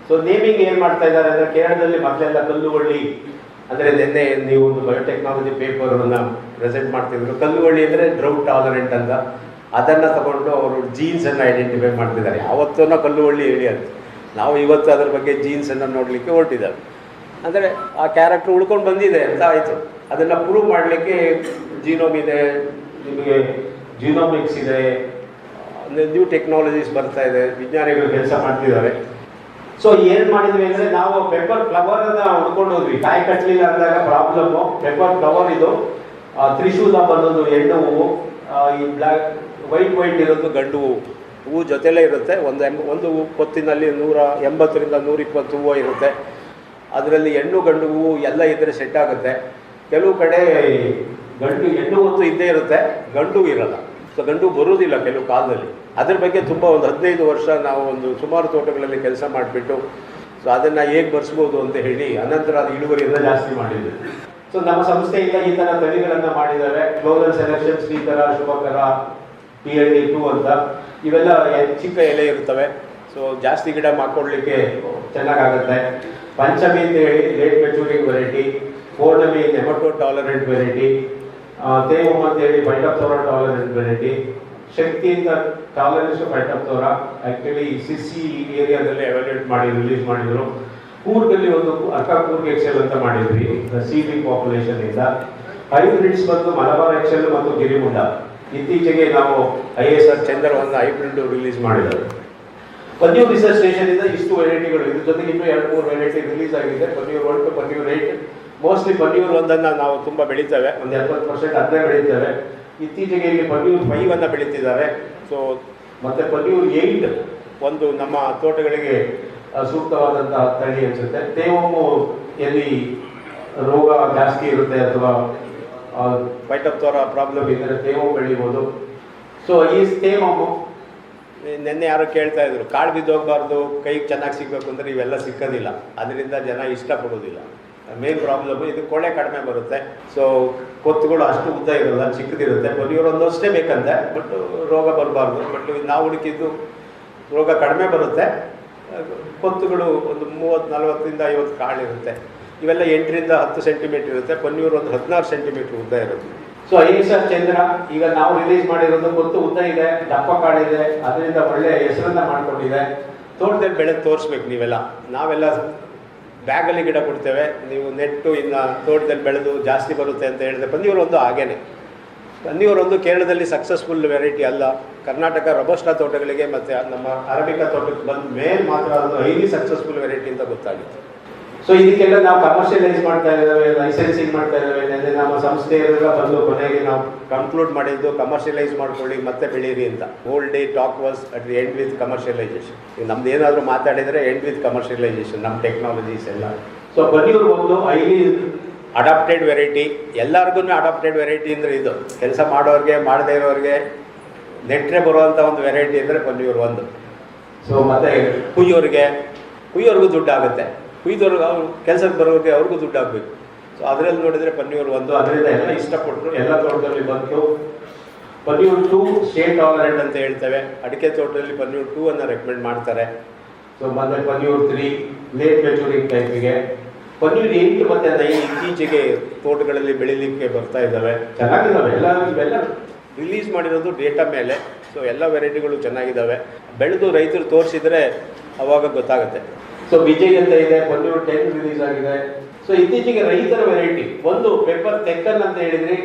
ಸೊ ನೇಮಿಂಗ್ ಏನು ಮಾಡ್ತಾ ಇದ್ದಾರೆ ಅಂದರೆ ಕೇರಳದಲ್ಲಿ ಮೊದಲೆಲ್ಲ ಕಲ್ಲುವಳ್ಳಿ ಅಂದರೆ ನಿನ್ನೆ ನೀವು ಒಂದು ಬಯೋಟೆಕ್ನಾಲಜಿ ಪೇಪರನ್ನು ಪ್ರೆಸೆಂಟ್ ಮಾಡ್ತಿದ್ರು. ಕಲ್ಲುವಳ್ಳಿ ಅಂದರೆ ಡ್ರೌಟ್ ಟಾಲರೆಂಟ್ ಅಂತ, ಅದನ್ನು ತಗೊಂಡು ಅವರು ಜೀನ್ಸನ್ನು ಐಡೆಂಟಿಫೈ ಮಾಡ್ತಿದ್ದಾರೆ. ಯಾವತ್ತೂ ಕಲ್ಲುವಳ್ಳಿ ಹೇಳಿ ಅಂತ ನಾವು ಇವತ್ತು ಅದರ ಬಗ್ಗೆ ಜೀನ್ಸನ್ನು ನೋಡಲಿಕ್ಕೆ ಹೊರಟಿದ್ದಾರೆ. ಅಂದರೆ ಆ ಕ್ಯಾರೆಕ್ಟರ್ ಉಳ್ಕೊಂಡು ಬಂದಿದೆ ಅಂತ ಆಯಿತು. ಅದನ್ನು ಪ್ರೂವ್ ಮಾಡಲಿಕ್ಕೆ ಜೀನೋಮ್ ಇದೆ, ನಿಮಗೆ ಜೀನೋಮಿಕ್ಸ್ ಇದೆ, ನ್ಯೂ ಟೆಕ್ನಾಲಜೀಸ್ ಬರ್ತಾ ಇದೆ, ವಿಜ್ಞಾನಿಗಳು ಕೆಲಸ ಮಾಡ್ತಿದ್ದಾರೆ. ಸೊ ಏನು ಮಾಡಿದ್ವಿ ಅಂದರೆ ನಾವು ಪೆಪ್ಪರ್ ಫ್ಲವರನ್ನು ಹುಡ್ಕೊಂಡು ಹೋದ್ವಿ. ಕಾಯಿ ಕಟ್ಟಲಿಲ್ಲ ಅಂದಾಗ ಪ್ರಾಬ್ಲಮ್ಮು. ಪೆಪ್ಪರ್ ಫ್ಲವರ್ ಇದು ತ್ರಿಶೂಲ ಬಂದೊಂದು ಹೆಣ್ಣು ಹೂವು, ಈ ಬ್ಲ್ಯಾಕ್ ವೈಟ್ ಇರೋದು ಗಂಡು ಹೂವು. ಹೂವು ಜೊತೆಲೇ ಇರುತ್ತೆ. ಒಂದು ಕೊತ್ತಿನಲ್ಲಿ 180 to 120 ಹೂವು ಇರುತ್ತೆ. ಅದರಲ್ಲಿ ಹೆಣ್ಣು ಗಂಡು ಹೂವು ಎಲ್ಲ ಇದ್ದರೆ ಸೆಟ್ ಆಗುತ್ತೆ. ಕೆಲವು ಕಡೆ ಹೆಣ್ಣು ಹೊತ್ತು ಇದ್ದೇ ಇರುತ್ತೆ, ಗಂಡು ಇರಲ್ಲ. ಸೊ ಗಂಡು ಬರುವುದಿಲ್ಲ ಕೆಲವು ಕಾಲದಲ್ಲಿ. ಅದ್ರ ಬಗ್ಗೆ ತುಂಬ ಒಂದು 15 ವರ್ಷ ನಾವು ಒಂದು ಸುಮಾರು ತೋಟಗಳಲ್ಲಿ ಕೆಲಸ ಮಾಡಿಬಿಟ್ಟು ಸೊ ಅದನ್ನು ಹೇಗೆ ಬರ್ಸ್ಬೋದು ಅಂತ ಹೇಳಿ ಅನಂತರ ಅದು ಇಳುವರಿಯನ್ನು ಜಾಸ್ತಿ ಮಾಡಿದ್ವಿ. ಸೊ ನಮ್ಮ ಸಂಸ್ಥೆಯಿಂದ ಈ ಥರ ತಳಿಗಳನ್ನು ಮಾಡಿದ್ದಾರೆ. ಕ್ಲೋನಲ್ ಸೆಲೆಕ್ಷನ್ಸ್, ಶ್ರೀಕರ, ಶುಭಕರ, TLD2 ಅಂತ ಇವೆಲ್ಲ ಚಿಕ್ಕ ಎಲೆ ಇರ್ತವೆ. ಸೊ ಜಾಸ್ತಿ ಗಿಡ ಮಾಡ್ಕೊಡ್ಲಿಕ್ಕೆ ಚೆನ್ನಾಗಾಗುತ್ತೆ. ಪಂಚಮಿ ಅಂತ ಹೇಳಿ ಲೇಟ್ ಮೆಚೂರಿಂಗ್ ವೆರೈಟಿ, ಪೌರ್ಣಮಿ ನೆಮಟೋ ಟಾಲರೆಂಟ್ ವೆರೈಟಿ, ತೇವಮ್ ಅಂತ ಹೇಳಿ ಫೈಟೋಪ್ತೋರಾ ಟಾಲರೆಂಟ್ ವೆರೈಟಿ, ಶಕ್ತಿ ಅಂತ ಟಾಲರೆನ್ಸ್ ಫೈಟೋಪ್ತೋರಾ. ಆ್ಯಕ್ಚುಲಿ ಸಿರ್ಸಿ ಏರಿಯಾದಲ್ಲಿ ಎವ್ಯಾಲ್ಯೂಯೇಟ್ ಮಾಡಿ ರಿಲೀಸ್ ಮಾಡಿದರು. ಕೂರ್ಗಲ್ಲಿ ಒಂದು ಕೂರ್ಗ್ ಎಕ್ಸೆಲ್ ಅಂತ ಮಾಡಿದ್ವಿ ಸೀಡಿಂಗ್ ಪಾಪ್ಯುಲೇಷನ್ ಇಂದ. ಹೈಬ್ರಿಡ್ಸ್ ಬಂದು ಮಲಬಾರ್ ಎಕ್ಸೆಲ್ ಮತ್ತು ಗಿರಿಮುಂಡ. ಇತ್ತೀಚೆಗೆ ನಾವು IISR ಚಂದ್ರವನ್ನು ಹೈಬ್ರಿಡ್ ರಿಲೀಸ್ ಮಾಡಿದ್ದಾರೆ. ಪನ್ಯೂರ್ ರಿಸರ್ಚ್ ಸ್ಟೇಷನಿಂದ ಇಷ್ಟು ವೆರೈಟಿಗಳು, ಇದ್ರ ಜೊತೆಗೆ ಇನ್ನೂ 2-3 ವೆರೈಟಿ ರಿಲೀಸ್ ಆಗಿದೆ. ಪನ್ಯೂರ್ 1 to ಪನ್ಯೂರ್ 8. ಮೋಸ್ಟ್ಲಿ ಪನ್ಯೂರ್ 1 ನಾವು ತುಂಬ ಬೆಳೀತೇವೆ, ಒಂದು 70% ಅದನ್ನೇ ಬೆಳೀತೇವೆ. ಇತ್ತೀಚೆಗೆ ಇಲ್ಲಿ ಪನ್ಯೂರ್ 5 ಬೆಳೀತಿದ್ದಾರೆ. ಸೊ ಮತ್ತು ಪನ್ಯೂರ್ 8 ಒಂದು ನಮ್ಮ ತೋಟಗಳಿಗೆ ಸೂಕ್ತವಾದಂತಹ ತಳಿ ಅನಿಸುತ್ತೆ. ತೇವಮ್ಮು ಎಲ್ಲಿ ರೋಗ ಜಾಸ್ತಿ ಇರುತ್ತೆ ಅಥವಾ ಪೈಟಪ್ತೋರ ಪ್ರಾಬ್ಲಮ್ ಇದ್ದರೆ ತೇಮು ಬೆಳಿಬೋದು. ಸೊ ಈ ತೇಮು ನಿನ್ನೆ ಯಾರೋ ಕೇಳ್ತಾ ಇದ್ರು, ಕಾಳು ಬಿದ್ದೋಗ್ಬಾರ್ದು, ಕೈಗೆ ಚೆನ್ನಾಗಿ ಸಿಗಬೇಕು ಅಂದರೆ ಇವೆಲ್ಲ ಸಿಕ್ಕೋದಿಲ್ಲ, ಅದರಿಂದ ಜನ ಇಷ್ಟಪಡೋದಿಲ್ಲ. ಮೇನ್ ಪ್ರಾಬ್ಲಮ್ ಇದು, ಕೊಳೆ ಕಡಿಮೆ ಬರುತ್ತೆ. ಸೊ ಕೊತ್ತುಗಳು ಅಷ್ಟು ಉದ್ದ ಇರೋಲ್ಲ, ಚಿಕ್ಕದಿರುತ್ತೆ. ಬಲಿಯೋರು ಒಂದಷ್ಟೇ ಬೇಕಂತೆ, ಬಟ್ ರೋಗ ಬರಬಾರ್ದು. ಬಟ್ ನಾವು ಹುಡುಕಿದ್ದು ರೋಗ ಕಡಿಮೆ ಬರುತ್ತೆ, ಕೊತ್ತುಗಳು ಒಂದು 30-40 50 ಕಾಳಿರುತ್ತೆ. ಇವೆಲ್ಲ 8ರಿಂದ 10 ಸೆಂಟಿಮೀಟರ್ ಇರುತ್ತೆ. ಪನ್ನೀರು ಒಂದು 16 ಸೆಂಟಿಮೀಟರ್ ಉದ್ದ ಇರುತ್ತೆ. ಸೊ ಐಸರ್ ಚಂದ್ರ ಈಗ ನಾವು ರಿಲೀಸ್ ಮಾಡಿರೋದು ಕೊತ್ತು ಉದ್ದ ಇದೆ, ದಪ್ಪ ಕಾಳಿದೆ, ಅದರಿಂದ ಒಳ್ಳೆ ಹೆಸರನ್ನ ಮಾಡ್ಕೊಂಡಿದೆ. ತೋಟದಲ್ಲಿ ಬೆಳೆದು ತೋರಿಸ್ಬೇಕು ನೀವೆಲ್ಲ. ನಾವೆಲ್ಲ ಬ್ಯಾಗಲ್ಲಿ ಗಿಡ ಕೊಡ್ತೇವೆ, ನೀವು ನೆಟ್ಟು ಇನ್ನು ತೋಟದಲ್ಲಿ ಬೆಳೆದು ಜಾಸ್ತಿ ಬರುತ್ತೆ ಅಂತ ಹೇಳಿದ್ರೆ ಪನ್ನೀರೊಂದು ಹಾಗೇನೆ. ಪನ್ನೀರೊಂದು ಕೇರಳದಲ್ಲಿ ಸಕ್ಸಸ್ಫುಲ್ ವೆರೈಟಿ ಅಲ್ಲ, ಕರ್ನಾಟಕ ರೊಬಸ್ಟಾ ತೋಟಗಳಿಗೆ ಮತ್ತು ನಮ್ಮ ಅರಬಿಕಾ ತೋಟಕ್ಕೆ ಬಂದ ಮೇಲೆ ಮಾತ್ರ ಅದು ಹೈಲಿ ಸಕ್ಸಸ್ಫುಲ್ ವೆರೈಟಿ ಅಂತ ಗೊತ್ತಾಗಿತ್ತು. ಸೊ ಇದಕ್ಕೆಲ್ಲ ನಾವು ಕಮರ್ಷಿಯಲೈಸ್ ಮಾಡ್ತಾ ಇದ್ದೇವೆ, ಲೈಸೆನ್ಸಿಂಗ್ ಮಾಡ್ತಾ ಇದ್ದೇವೆ. ನೆನ್ನೆ ನಮ್ಮ ಸಂಸ್ಥೆಯೆಲ್ಲ ಬಂದು ಕೊನೆಗೆ ನಾವು ಕನ್ಕ್ಲೂಡ್ ಮಾಡಿದ್ದು ಕಮರ್ಷಿಯಲೈಸ್ ಮಾಡ್ಕೊಳ್ಳಿ ಮತ್ತೆ ಬೆಳೀರಿ ಅಂತ. Old day talk was at the end with commercialisation. ನಮ್ದು ಏನಾದರೂ ಮಾತಾಡಿದರೆ ಎಂಡ್ ವಿತ್ ಕಮರ್ಷಿಯಲೈಸೇಷನ್, ನಮ್ಮ ಟೆಕ್ನಾಲಜೀಸ್ ಎಲ್ಲ. ಸೊ ಪನ್ನೀರ್ ಒಂದು ಹೈಲಿ ಅಡಾಪ್ಟೆಡ್ ವೆರೈಟಿ. ಎಲ್ಲರಿಗೂ ಅಡಾಪ್ಟೆಡ್ ವೆರೈಟಿ ಅಂದರೆ ಇದು, ಕೆಲಸ ಮಾಡೋರಿಗೆ ಮಾಡದೇ ಇರೋರಿಗೆ ನೆಟ್ಟರೆ ಬರುವಂಥ ಒಂದು ವೆರೈಟಿ ಅಂದರೆ ಪನ್ನೀರ್ ಒಂದು. ಸೊ ಮತ್ತು ಕುಯ್ಯೋರಿಗೂ ದುಡ್ಡು ಆಗುತ್ತೆ, ಕುಯ್ದವ್ರಿಗೆ ಅವ್ರು ಕೆಲಸಕ್ಕೆ ಬರೋರಿಗೆ ಅವ್ರಿಗೂ ದುಡ್ಡು ಆಗಬೇಕು. ಸೊ ಅದರಲ್ಲಿ ನೋಡಿದರೆ ಪನ್ನೀರ್ ಒಂದು, ಅದರಿಂದ ಎಲ್ಲ ಇಷ್ಟಪಟ್ಟರು, ಎಲ್ಲ ತೋಟದಲ್ಲಿ ಬಂತು. ಪನ್ನೀರ್ 2 ಸ್ಟೇಟ್ ಟಾಲರೆಂಟ್ ಅಂತ ಹೇಳ್ತೇವೆ. ಅಡಿಕೆ ತೋಟದಲ್ಲಿ ಪನ್ನೀರ್ 2 ಅನ್ನು ರೆಕಮೆಂಡ್ ಮಾಡ್ತಾರೆ. ಸೊ ಮತ್ತು ಪನ್ನೀರ್ 3 ಲೇಟ್ ಮೆಚೂರಿಂಗ್ ಟೈಪಿಗೆ. ಪನ್ನೀರ್ 8 ಮತ್ತು 9 ಇತ್ತೀಚೆಗೆ ತೋಟಗಳಲ್ಲಿ ಬೆಳೀಲಿಕ್ಕೆ ಬರ್ತಾ ಇದ್ದಾವೆ, ಚೆನ್ನಾಗಿದ್ದಾವೆ. ಇವೆಲ್ಲ ರಿಲೀಸ್ ಮಾಡಿರೋದು ಡೇಟಾ ಮೇಲೆ. ಸೊ ಎಲ್ಲ ವೆರೈಟಿಗಳು ಚೆನ್ನಾಗಿದ್ದಾವೆ. ಬೆಳೆದು ರೈತರು ತೋರಿಸಿದರೆ ಅವಾಗ ಗೊತ್ತಾಗುತ್ತೆ. ಸೊ ವಿಜಯ್ ಅಂತ ಇದೆ, ಪನ್ನೀರ್ 10 ರಿಲೀಸ್ ಆಗಿದೆ. ಸೊ ಇತ್ತೀಚೆಗೆ ರೈತರ ವೆರೈಟಿ ಒಂದು ಪೆಪ್ಪರ್ ತೆಕ್ಕನ್ ಅಂತ ಹೇಳಿದ್ರಿ.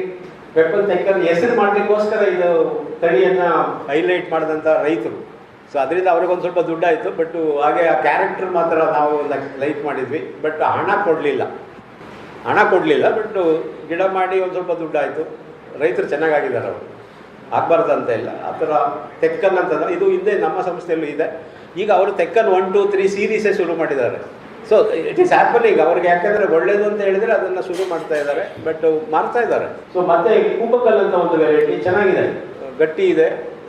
ಪೆಪ್ಪರ್ ತೆಕ್ಕನ್ ಹೆಸರು ಮಾಡಲಿಕ್ಕೋಸ್ಕರ ಇದು ತಳಿಯನ್ನು ಹೈಲೈಟ್ ಮಾಡಿದಂಥ ರೈತರು. ಸೊ ಅದರಿಂದ ಅವ್ರಿಗೊಂದು ಸ್ವಲ್ಪ ದುಡ್ಡಾಯಿತು. ಬಟ್ ಹಾಗೆ ಆ ಕ್ಯಾರೆಕ್ಟರ್ ಮಾತ್ರ ನಾವು ಲೈಕ್ ಮಾಡಿದ್ವಿ. ಬಟ್ ಹಣ ಕೊಡಲಿಲ್ಲ. ಬಟ್ ಗಿಡ ಮಾಡಿ ಒಂದು ಸ್ವಲ್ಪ ದುಡ್ಡಾಯಿತು. ರೈತರು ಚೆನ್ನಾಗಿದ್ದಾರೆ, ಅವರು ಆಗಬಾರ್ದು ಅಂತ ಇಲ್ಲ. ಆ ಥರ ತೆಕ್ಕನ್ ಅಂತಂದ್ರೆ ಇದು ಹಿಂದೆ ನಮ್ಮ ಸಂಸ್ಥೆಯಲ್ಲೂ ಇದೆ. ಈಗ ಅವರು ತೆಕ್ಕನ್ 1, 2, 3 ಸೀರೀಸೇ ಶುರು ಮಾಡಿದ್ದಾರೆ. So it is happening. ಅವ್ರಿಗೆ ಯಾಕೆಂದರೆ ಒಳ್ಳೇದು ಅಂತ ಹೇಳಿದರೆ ಅದನ್ನು ಶುರು ಮಾಡ್ತಾ ಇದ್ದಾರೆ, ಬಟ್ ಮಾಡ್ತಾ ಇದ್ದಾರೆ. ಸೊ ಮತ್ತೆ ಕುಂಬಕಲ್ ಅಂತ ಒಂದು ವೆರೈಟಿ ಚೆನ್ನಾಗಿದೆ, ಗಟ್ಟಿ ಇದೆ,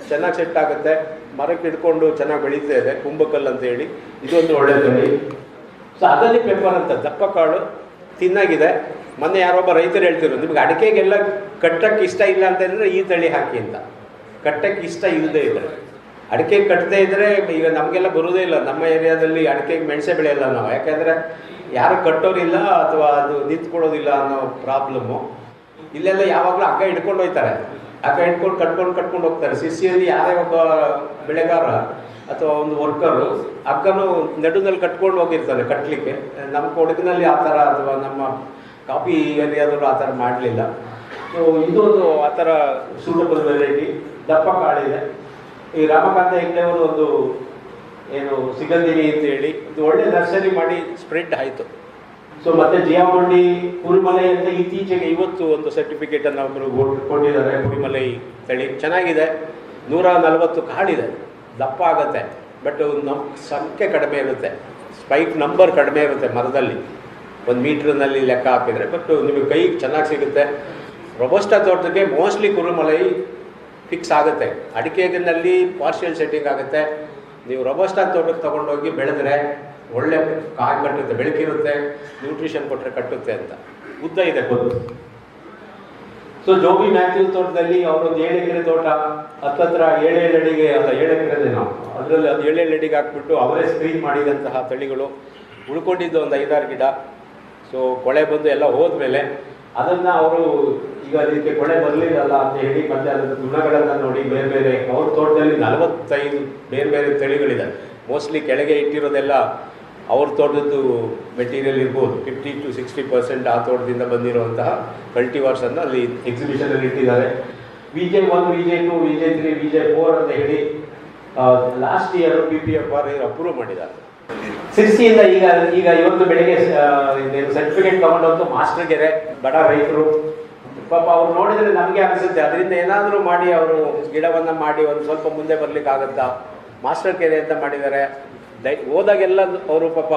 ಚೆನ್ನಾಗಿ ಸೆಟ್ ಆಗುತ್ತೆ, ಮರಕ್ಕೆ ಹಿಡ್ಕೊಂಡು ಚೆನ್ನಾಗಿ ಬೆಳೀತಾ ಇದೆ. ಕುಂಬಕಲ್ ಅಂತ ಹೇಳಿ ಇದೊಂದು ಒಳ್ಳೆ ತಳಿ. ಸೊ ಅದರಲ್ಲಿ ಪೆಪ್ಪರ್ ಅಂತ ದಪ್ಪ ಕಾಳು ತಿನ್ನಾಗಿದೆ. ಮೊನ್ನೆ ಯಾರೊಬ್ಬ ರೈತರು ಹೇಳ್ತಿದ್ರು, ನಿಮ್ಗೆ ಅಡಿಕೆಗೆಲ್ಲ ಕಟ್ಟಕ್ಕೆ ಇಷ್ಟ ಇಲ್ಲ ಅಂತ ಹೇಳಿದ್ರೆ ಈ ತಳಿ ಹಾಕಿ ಅಂತ. ಕಟ್ಟಕ್ಕೆ ಇಷ್ಟ ಇಲ್ಲದೆ ಇದ್ದರೆ, ಅಡಿಕೆ ಕಟ್ಟದೇ ಇದ್ದರೆ ಈಗ ನಮಗೆಲ್ಲ ಬರೋದೇ ಇಲ್ಲ. ನಮ್ಮ ಏರಿಯಾದಲ್ಲಿ ಅಡಿಕೆಗೆ ಮೆಣಸೆ ಬೆಳೆಯಲ್ಲ ನಾವು, ಯಾಕೆಂದರೆ ಯಾರು ಕಟ್ಟೋರಿಲ್ಲ ಅಥವಾ ಅದು ನಿಂತ್ಕೊಳ್ಳೋದಿಲ್ಲ ಅನ್ನೋ ಪ್ರಾಬ್ಲಮ್ಮು. ಇಲ್ಲೆಲ್ಲ ಯಾವಾಗಲೂ ಹಗ್ಗ ಹಿಡ್ಕೊಂಡು ಹೋಗ್ತಾರೆ, ಹಗ್ಗ ಹಿಡ್ಕೊಂಡು ಕಟ್ಕೊಂಡು ಹೋಗ್ತಾರೆ. ಸಿಸಿಯಲ್ಲಿ ಯಾರೇ ಒಬ್ಬ ಬೆಳೆಗಾರ ಅಥವಾ ಒಂದು ವರ್ಕರು ಹಗ್ಗನು ನಡುನಲ್ಲಿ ಕಟ್ಕೊಂಡು ಹೋಗಿರ್ತಾರೆ ಕಟ್ಟಲಿಕ್ಕೆ. ನಮ್ಮ ಕೊಡಗಿನಲ್ಲಿ ಆ ಥರ ಅಥವಾ ನಮ್ಮ ಕಾಫಿ ಏರಿಯಾದವರು ಆ ಥರ ಮಾಡಲಿಲ್ಲ. ಸೊ ಇದೊಂದು ಆ ಥರ ಸೂಟಬಲ್ ವೆರೈಟಿ, ದಪ್ಪ ಕಾಳಿದೆ. ಈ ರಾಮಕಾಂತ ಹೆಗ್ಡೆಯವರು ಒಂದು ಏನು ಸಿಗಂದಿನಿ ಅಂತೇಳಿ ಇದು ಒಳ್ಳೆ ನರ್ಸರಿ ಮಾಡಿ ಸ್ಪ್ರೆಡ್ ಆಯಿತು. ಸೊ ಮತ್ತು ಜಿಯಾಮಂಡಿ ಕುರಿಮಲೈ ಅಂತ ಇತ್ತೀಚೆಗೆ ಇವತ್ತು ಒಂದು ಸರ್ಟಿಫಿಕೇಟನ್ನು ಅವರು ಕೊಟ್ಟಿದ್ದಾರೆ. ಕುರಿಮಲೈ ತಳಿ ಚೆನ್ನಾಗಿದೆ, 140 ಕಾಳಿದೆ, ದಪ್ಪ ಆಗುತ್ತೆ. ಬಟ್ ಸಂಖ್ಯೆ ಕಡಿಮೆ ಇರುತ್ತೆ, ಸ್ಪೈಕ್ ನಂಬರ್ ಕಡಿಮೆ ಇರುತ್ತೆ ಮರದಲ್ಲಿ, 1 ಮೀಟ್ರ್ನಲ್ಲಿ ಲೆಕ್ಕ ಹಾಕಿದರೆ. ಬಟ್ ನಿಮಗೆ ಕೈಗೆ ಚೆನ್ನಾಗಿ ಸಿಗುತ್ತೆ. ರೊಬಸ್ಟಾ ತೋಟಕ್ಕೆ ಮೋಸ್ಟ್ಲಿ ಕುರುಮಲೈ ಫಿಕ್ಸ್ ಆಗುತ್ತೆ. ಅಡಿಕೆನಲ್ಲಿ ಪಾರ್ಷಿಯಲ್ ಸೆಟ್ಟಿಂಗ್ ಆಗುತ್ತೆ. ನೀವು ರೊಬಸ್ಟಾ ತೋಟಕ್ಕೆ ತೊಗೊಂಡೋಗಿ ಬೆಳೆದ್ರೆ ಒಳ್ಳೆ ಕಾಯಿ ಕಟ್ಟುತ್ತೆ, ಬೆಳಕಿರುತ್ತೆ, ನ್ಯೂಟ್ರಿಷನ್ ಕೊಟ್ಟರೆ ಕಟ್ಟುತ್ತೆ ಅಂತ. ಉದ್ದ ಇದೆ ಕೊದ್ದು. ಸೊ ಜೋಬಿ ಮ್ಯಾಥ್ಯೂ ತೋಟದಲ್ಲಿ ಅವರೊಂದು 7 ಎಕರೆ ತೋಟ, ಹತ್ತತ್ರ 7 ಅಡಿಗೆ ಅಲ್ಲ 7 ಎಕರೆ ನಾವು ಅದರಲ್ಲಿ ಅದು 7 ಅಡಿಗೆ ಹಾಕ್ಬಿಟ್ಟು ಅವರೇ ಸ್ಕ್ರೀನ್ ಮಾಡಿದಂತಹ ತಳಿಗಳು. ಉಳ್ಕೊಂಡಿದ್ದು ಒಂದು 5-6 ಗಿಡ. ಸೊ ಕೊಳೆ ಬಂದು ಎಲ್ಲ ಹೋದ್ಮೇಲೆ ಅದನ್ನು ಅವರು ಈಗ ಅದಕ್ಕೆ ಕೊಳೆ ಬರಲಿಲ್ಲ ಅಂತ ಹೇಳಿ ಮತ್ತೆ ಅದರ ಗುಣಗಳನ್ನು ನೋಡಿ ಬೇರೆ ಬೇರೆ ಅವ್ರ ತೋಟದಲ್ಲಿ 45 ಬೇರೆ ಬೇರೆ ತಳಿಗಳಿದೆ. ಮೋಸ್ಟ್ಲಿ ಕೆಳಗೆ ಇಟ್ಟಿರೋದೆಲ್ಲ ಅವ್ರ ತೋಟದ್ದು ಮೆಟೀರಿಯಲ್ ಇರ್ಬೋದು. 50 to 60% ಆ ತೋಟದಿಂದ ಬಂದಿರುವಂತಹ ಕಲ್ಟಿವರ್ಸನ್ನು ಅಲ್ಲಿ ಎಕ್ಸಿಬಿಷನಲ್ಲಿ ಇಟ್ಟಿದ್ದಾರೆ. VJ1, VJ2, VJ3, VJ4 ಅಂತ ಹೇಳಿ ಲಾಸ್ಟ್ ಇಯರ್ PPFR ಅಪ್ರೂವ್ ಮಾಡಿದ್ದಾರೆ. ಸಿರ್ಸಿಯಿಂದ ಈಗ ಇವತ್ತು ಬೆಳಿಗ್ಗೆ ಸರ್ಟಿಫಿಕೇಟ್ ತೊಗೊಂಡಂತೂ ಮಾಸ್ಟರ್ ಗೆರೆ ಬಡ ರೈತರು ಪಾಪ ಅವ್ರು ನೋಡಿದರೆ ನಮಗೆ ಅನಿಸುತ್ತೆ ಅದರಿಂದ ಏನಾದರೂ ಮಾಡಿ ಅವರು ಗಿಡವನ್ನು ಮಾಡಿ ಒಂದು ಸ್ವಲ್ಪ ಮುಂದೆ ಬರಲಿಕ್ಕೆ ಆಗುತ್ತಾ. ಮಾಸ್ಟರ್ ಕೆರೆ ಅಂತ ಮಾಡಿದ್ದಾರೆ. ಹೋದಾಗೆಲ್ಲ ಅವರು ಪಾಪ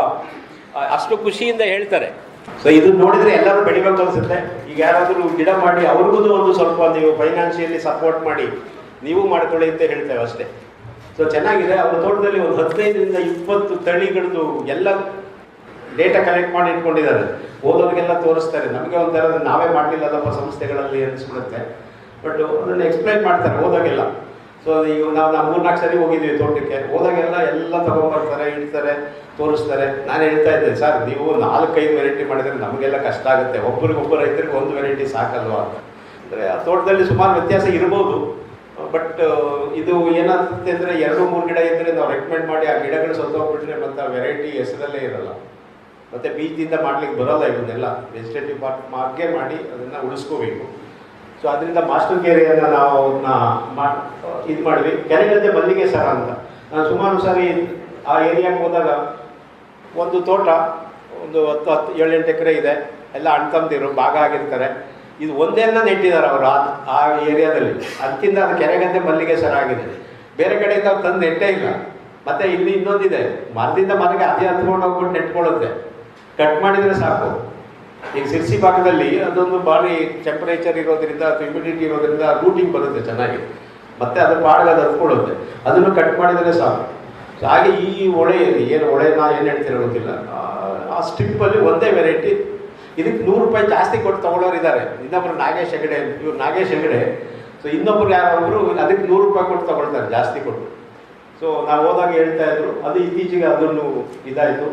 ಅಷ್ಟು ಖುಷಿಯಿಂದ ಹೇಳ್ತಾರೆ, ಸೊ ಇದು ನೋಡಿದ್ರೆ ಎಲ್ಲರೂ ಬೆಳಿಬೇಕು ಅನ್ಸುತ್ತೆ. ಈಗ ಯಾರಾದರೂ ಗಿಡ ಮಾಡಿ ಅವ್ರಿಗೂ ಒಂದು ಸ್ವಲ್ಪ ನೀವು ಫೈನಾನ್ಷಿಯಲಿ ಸಪೋರ್ಟ್ ಮಾಡಿ ನೀವು ಮಾಡ್ಕೊಳ್ಳಿ ಅಂತ ಹೇಳ್ತೇವೆ ಅಷ್ಟೇ. ಸೊ ಚೆನ್ನಾಗಿದೆ. ಅವ್ರ ತೋಟದಲ್ಲಿ ಒಂದು 15ರಿಂದ 20 ತಳಿಗಳದ್ದು ಎಲ್ಲ ಡೇಟಾ ಕಲೆಕ್ಟ್ ಮಾಡಿ ಇಟ್ಕೊಂಡಿದ್ದಾರೆ. ಓದೋರಿಗೆಲ್ಲ ತೋರಿಸ್ತಾರೆ. ನಮಗೆ ಒಂಥರ ನಾವೇ ಮಾಡಲಿಲ್ಲದಪ್ಪ ಸಂಸ್ಥೆಗಳಲ್ಲಿ ಅನಿಸ್ಬಿಡುತ್ತೆ. ಬಟ್ ಅದನ್ನು ಎಕ್ಸ್ಪ್ಲೈನ್ ಮಾಡ್ತಾರೆ ಓದೋಗೆಲ್ಲ. ಸೊ ಈಗ ನಾವು 3-4 ಸರಿ ಹೋಗಿದ್ವಿ ತೋಟಕ್ಕೆ. ಹೋದಾಗೆಲ್ಲ ಎಲ್ಲ ತಗೊಂಡ್ಬರ್ತಾರೆ, ಇಡ್ತಾರೆ, ತೋರಿಸ್ತಾರೆ. ನಾನು ಹೇಳ್ತಾ ಇದ್ದೆ, ಸರ್ ನೀವು 4-5 ವೆರೈಟಿ ಮಾಡಿದರೆ ನಮಗೆಲ್ಲ ಕಷ್ಟ ಆಗುತ್ತೆ, ಒಬ್ಬರಿಗೊಬ್ಬ ರೈತರಿಗೆ ಒಂದು ವೆರೈಟಿ ಸಾಕಲ್ವಾ ಅಂತ. ಅಂದರೆ ಆ ತೋಟದಲ್ಲಿ ಸುಮಾರು ವ್ಯತ್ಯಾಸ ಇರ್ಬೋದು. ಬಟ್ ಇದು ಏನಾಗುತ್ತೆ ಅಂದರೆ 2-3 ಗಿಡ ಇದ್ದರೆ ನಾವು ರೆಕಮೆಂಡ್ ಮಾಡಿ ಆ ಗಿಡಗಳು ಸತ್ತೋಗ್ಬಿಟ್ರೆ ಮತ್ತು ಆ ವೆರೈಟಿ ಹೆಸರಲ್ಲೇ ಇರಲ್ಲ. ಮತ್ತು ಬೀಜದಿಂದ ಮಾಡ್ಲಿಕ್ಕೆ ಬರೋಲ್ಲ. ಇವನ್ನೆಲ್ಲ ವೆಜಿಟೇಟಿವ್ ಮಾರ್ಗೆ ಮಾಡಿ ಅದನ್ನು ಉಳಿಸ್ಕೋಬೇಕು. ಸೊ ಅದರಿಂದ ಮಾಸ್ಟರ್ ಕೇರಿಯನ್ನು ನಾವು ಇದು ಮಾಡಿದ್ವಿ. ಕೆರೆಗದ್ದೆ ಮಲ್ಲಿಗೆ ಸರ ಅಂತ. ನಾನು ಸುಮಾರು ಸಾರಿ ಆ ಏರಿಯಾಗೆ ಹೋದಾಗ ಒಂದು ತೋಟ ಒಂದು 7-8 ಎಕರೆ ಇದೆ. ಎಲ್ಲ ಅಣ್ತಂದಿರು ಭಾಗ ಆಗಿರ್ತಾರೆ. ಇದು ಒಂದೇನ ನೆಟ್ಟಿದ್ದಾರೆ ಅವರು ಆ ಏರಿಯಾದಲ್ಲಿ. ಅದಕ್ಕಿಂತ ಅದು ಕೆರೆಗದ್ದೆ ಮಲ್ಲಿಗೆ ಸರ ಆಗಿದೆ. ಬೇರೆ ಕಡೆಯಿಂದ ಅವ್ರು ತಂದು ನೆಟ್ಟೇ ಇಲ್ಲ. ಮತ್ತು ಇಲ್ಲಿ ಇನ್ನೊಂದಿದೆ, ಮರದಿಂದ ಮನೆಗೆ ಅದೇ ಹತ್ಕೊಂಡು ಹೋಗ್ಬಿಟ್ಟು ನೆಟ್ಕೊಳ್ಳುತ್ತೆ. ಕಟ್ ಮಾಡಿದರೆ ಸಾಕು. ಈಗ ಸಿರ್ಸಿ ಭಾಗದಲ್ಲಿ ಅದೊಂದು ಭಾರಿ ಟೆಂಪರೇಚರ್ ಇರೋದ್ರಿಂದ ಅಥವಾ ಹ್ಯುಮಿಡಿಟಿ ಇರೋದ್ರಿಂದ ರೂಟಿಂಗ್ ಬರುತ್ತೆ ಚೆನ್ನಾಗಿ. ಮತ್ತು ಅದ್ರ ಪಾಡಿಗೆ ಅದು ಹತ್ಕೊಳ್ಳುತ್ತೆ. ಅದನ್ನು ಕಟ್ ಮಾಡಿದರೆ ಸಾಕು. ಸೊ ಹಾಗೆ ಈ ಹೊಳೆಯಲ್ಲಿ ಏನು ಹೊಳೆನ ಏನು ಹೇಳ್ತಿರೋ ಗೊತ್ತಿಲ್ಲ, ಆ ಸ್ಟ್ರಿಪ್ಪಲ್ಲಿ ಒಂದೇ ವೆರೈಟಿ. ಇದಕ್ಕೆ 100 ರೂಪಾಯಿ ಜಾಸ್ತಿ ಕೊಟ್ಟು ತೊಗೊಳ್ಳೋರು ಇದ್ದಾರೆ. ಇನ್ನೊಬ್ಬರು ನಾಗೇಶ್ ಹೆಗಡೆ, ಇವ್ರು ನಾಗೇಶ್ ಹೆಗಡೆ. ಸೊ ಇನ್ನೊಬ್ರು ಯಾರೊಬ್ಬರು ಅದಕ್ಕೆ 100 ರೂಪಾಯಿ ಕೊಟ್ಟು ತೊಗೊಳ್ತಾರೆ ಜಾಸ್ತಿ ಕೊಟ್ಟು. ಸೊ ನಾವು ಹೋದಾಗ ಹೇಳ್ತಾ ಇದ್ರು. ಅದು ಇತ್ತೀಚೆಗೆ ಅದನ್ನು ಇದಾಯಿತು.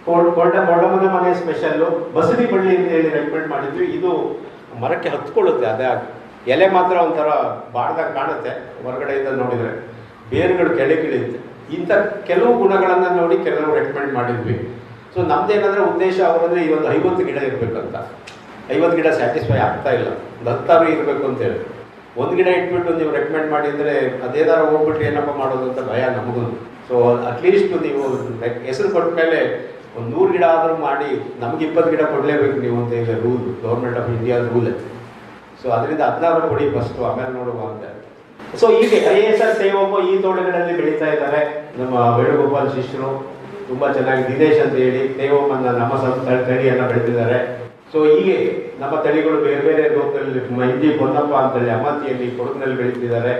ಕೊಂಡಮನ ಮನೆ ಸ್ಪೆಷಲ್ಲು ಬಸರಿ ಬಳ್ಳಿ ಅಂತ ಹೇಳಿ ರೆಕಮೆಂಡ್ ಮಾಡಿದ್ವಿ. ಇದು ಮರಕ್ಕೆ ಹತ್ಕೊಳ್ಳುತ್ತೆ. ಅದೇ ಆಗಿ ಎಲೆ ಮಾತ್ರ ಒಂಥರ ಬಾಡ್ದಾಗ ಕಾಣುತ್ತೆ ಹೊರಗಡೆಯಿಂದ ನೋಡಿದರೆ, ಬೇರುಗಳು ಕೆಳಗಿಳಿಯುತ್ತೆ. ಇಂಥ ಕೆಲವು ಗುಣಗಳನ್ನು ನೋಡಿ ಕೆಲವರು ರೆಕಮೆಂಡ್ ಮಾಡಿದ್ವಿ. ಸೊ ನಮ್ದೇನಂದರೆ ಉದ್ದೇಶ ಅವರಂದರೆ ಈ ಒಂದು 50 ಗಿಡ ಇರಬೇಕಂತ. 50 ಗಿಡ ಸ್ಯಾಟಿಸ್ಫೈ ಆಗ್ತಾ ಇಲ್ಲ. 10 ಇರಬೇಕು ಅಂತೇಳಿ ಒಂದು ಗಿಡ ಇಟ್ಬಿಟ್ಟು ನೀವು ರೆಕಮೆಂಡ್ ಮಾಡಿ ಅಂದರೆ ಅದೇನಾರು ಹೋಗ್ಬಿಟ್ಟು ಏನಪ್ಪ ಮಾಡೋದು ಅಂತ ಭಯ ನಮಗೂ. ಸೊ ಅಟ್ಲೀಸ್ಟ್ ನೀವು ಹೆಸರು ಕೊಟ್ಟ ಮೇಲೆ ಒಂದು 100 ಗಿಡ ಆದರೂ ಮಾಡಿ ನಮ್ಗೆ 20 ಗಿಡ ಕೊಡಲೇಬೇಕು ನೀವು ಅಂತ ಈಗ rule, government of India rule. So ಅದರಿಂದ 16 ಕೊಡಿ ಫಸ್ಟು, ಆಮೇಲೆ ನೋಡುವ ಅಂತ. ಸೊ ಈಗ IASR ಸೇವಮ್ಮ ಈ ತೋಟಗಳಲ್ಲಿ ಬೆಳೀತಾ ಇದ್ದಾರೆ. ನಮ್ಮ ವೇಣುಗೋಪಾಲ್ ಶಿಷ್ಯರು ತುಂಬ ಚೆನ್ನಾಗಿ ದಿನೇಶ್ ಅಂತ ಹೇಳಿ ಸೇವಮ್ಮನ ನಮ್ಮ ತಳಿಯನ್ನು ಬೆಳೆದಿದ್ದಾರೆ. ಸೊ ಹೀಗೆ ನಮ್ಮ ತಳಿಗಳು ಬೇರೆ ಬೇರೆ ಲೋಕದಲ್ಲಿ ಇಂಡಿ ಪೊನ್ನಪ್ಪ ಅಂತೇಳಿ ಅಮತಿಯಲ್ಲಿ ಕೊಡಗಿನಲ್ಲಿ ಬೆಳೀತಿದ್ದಾರೆ.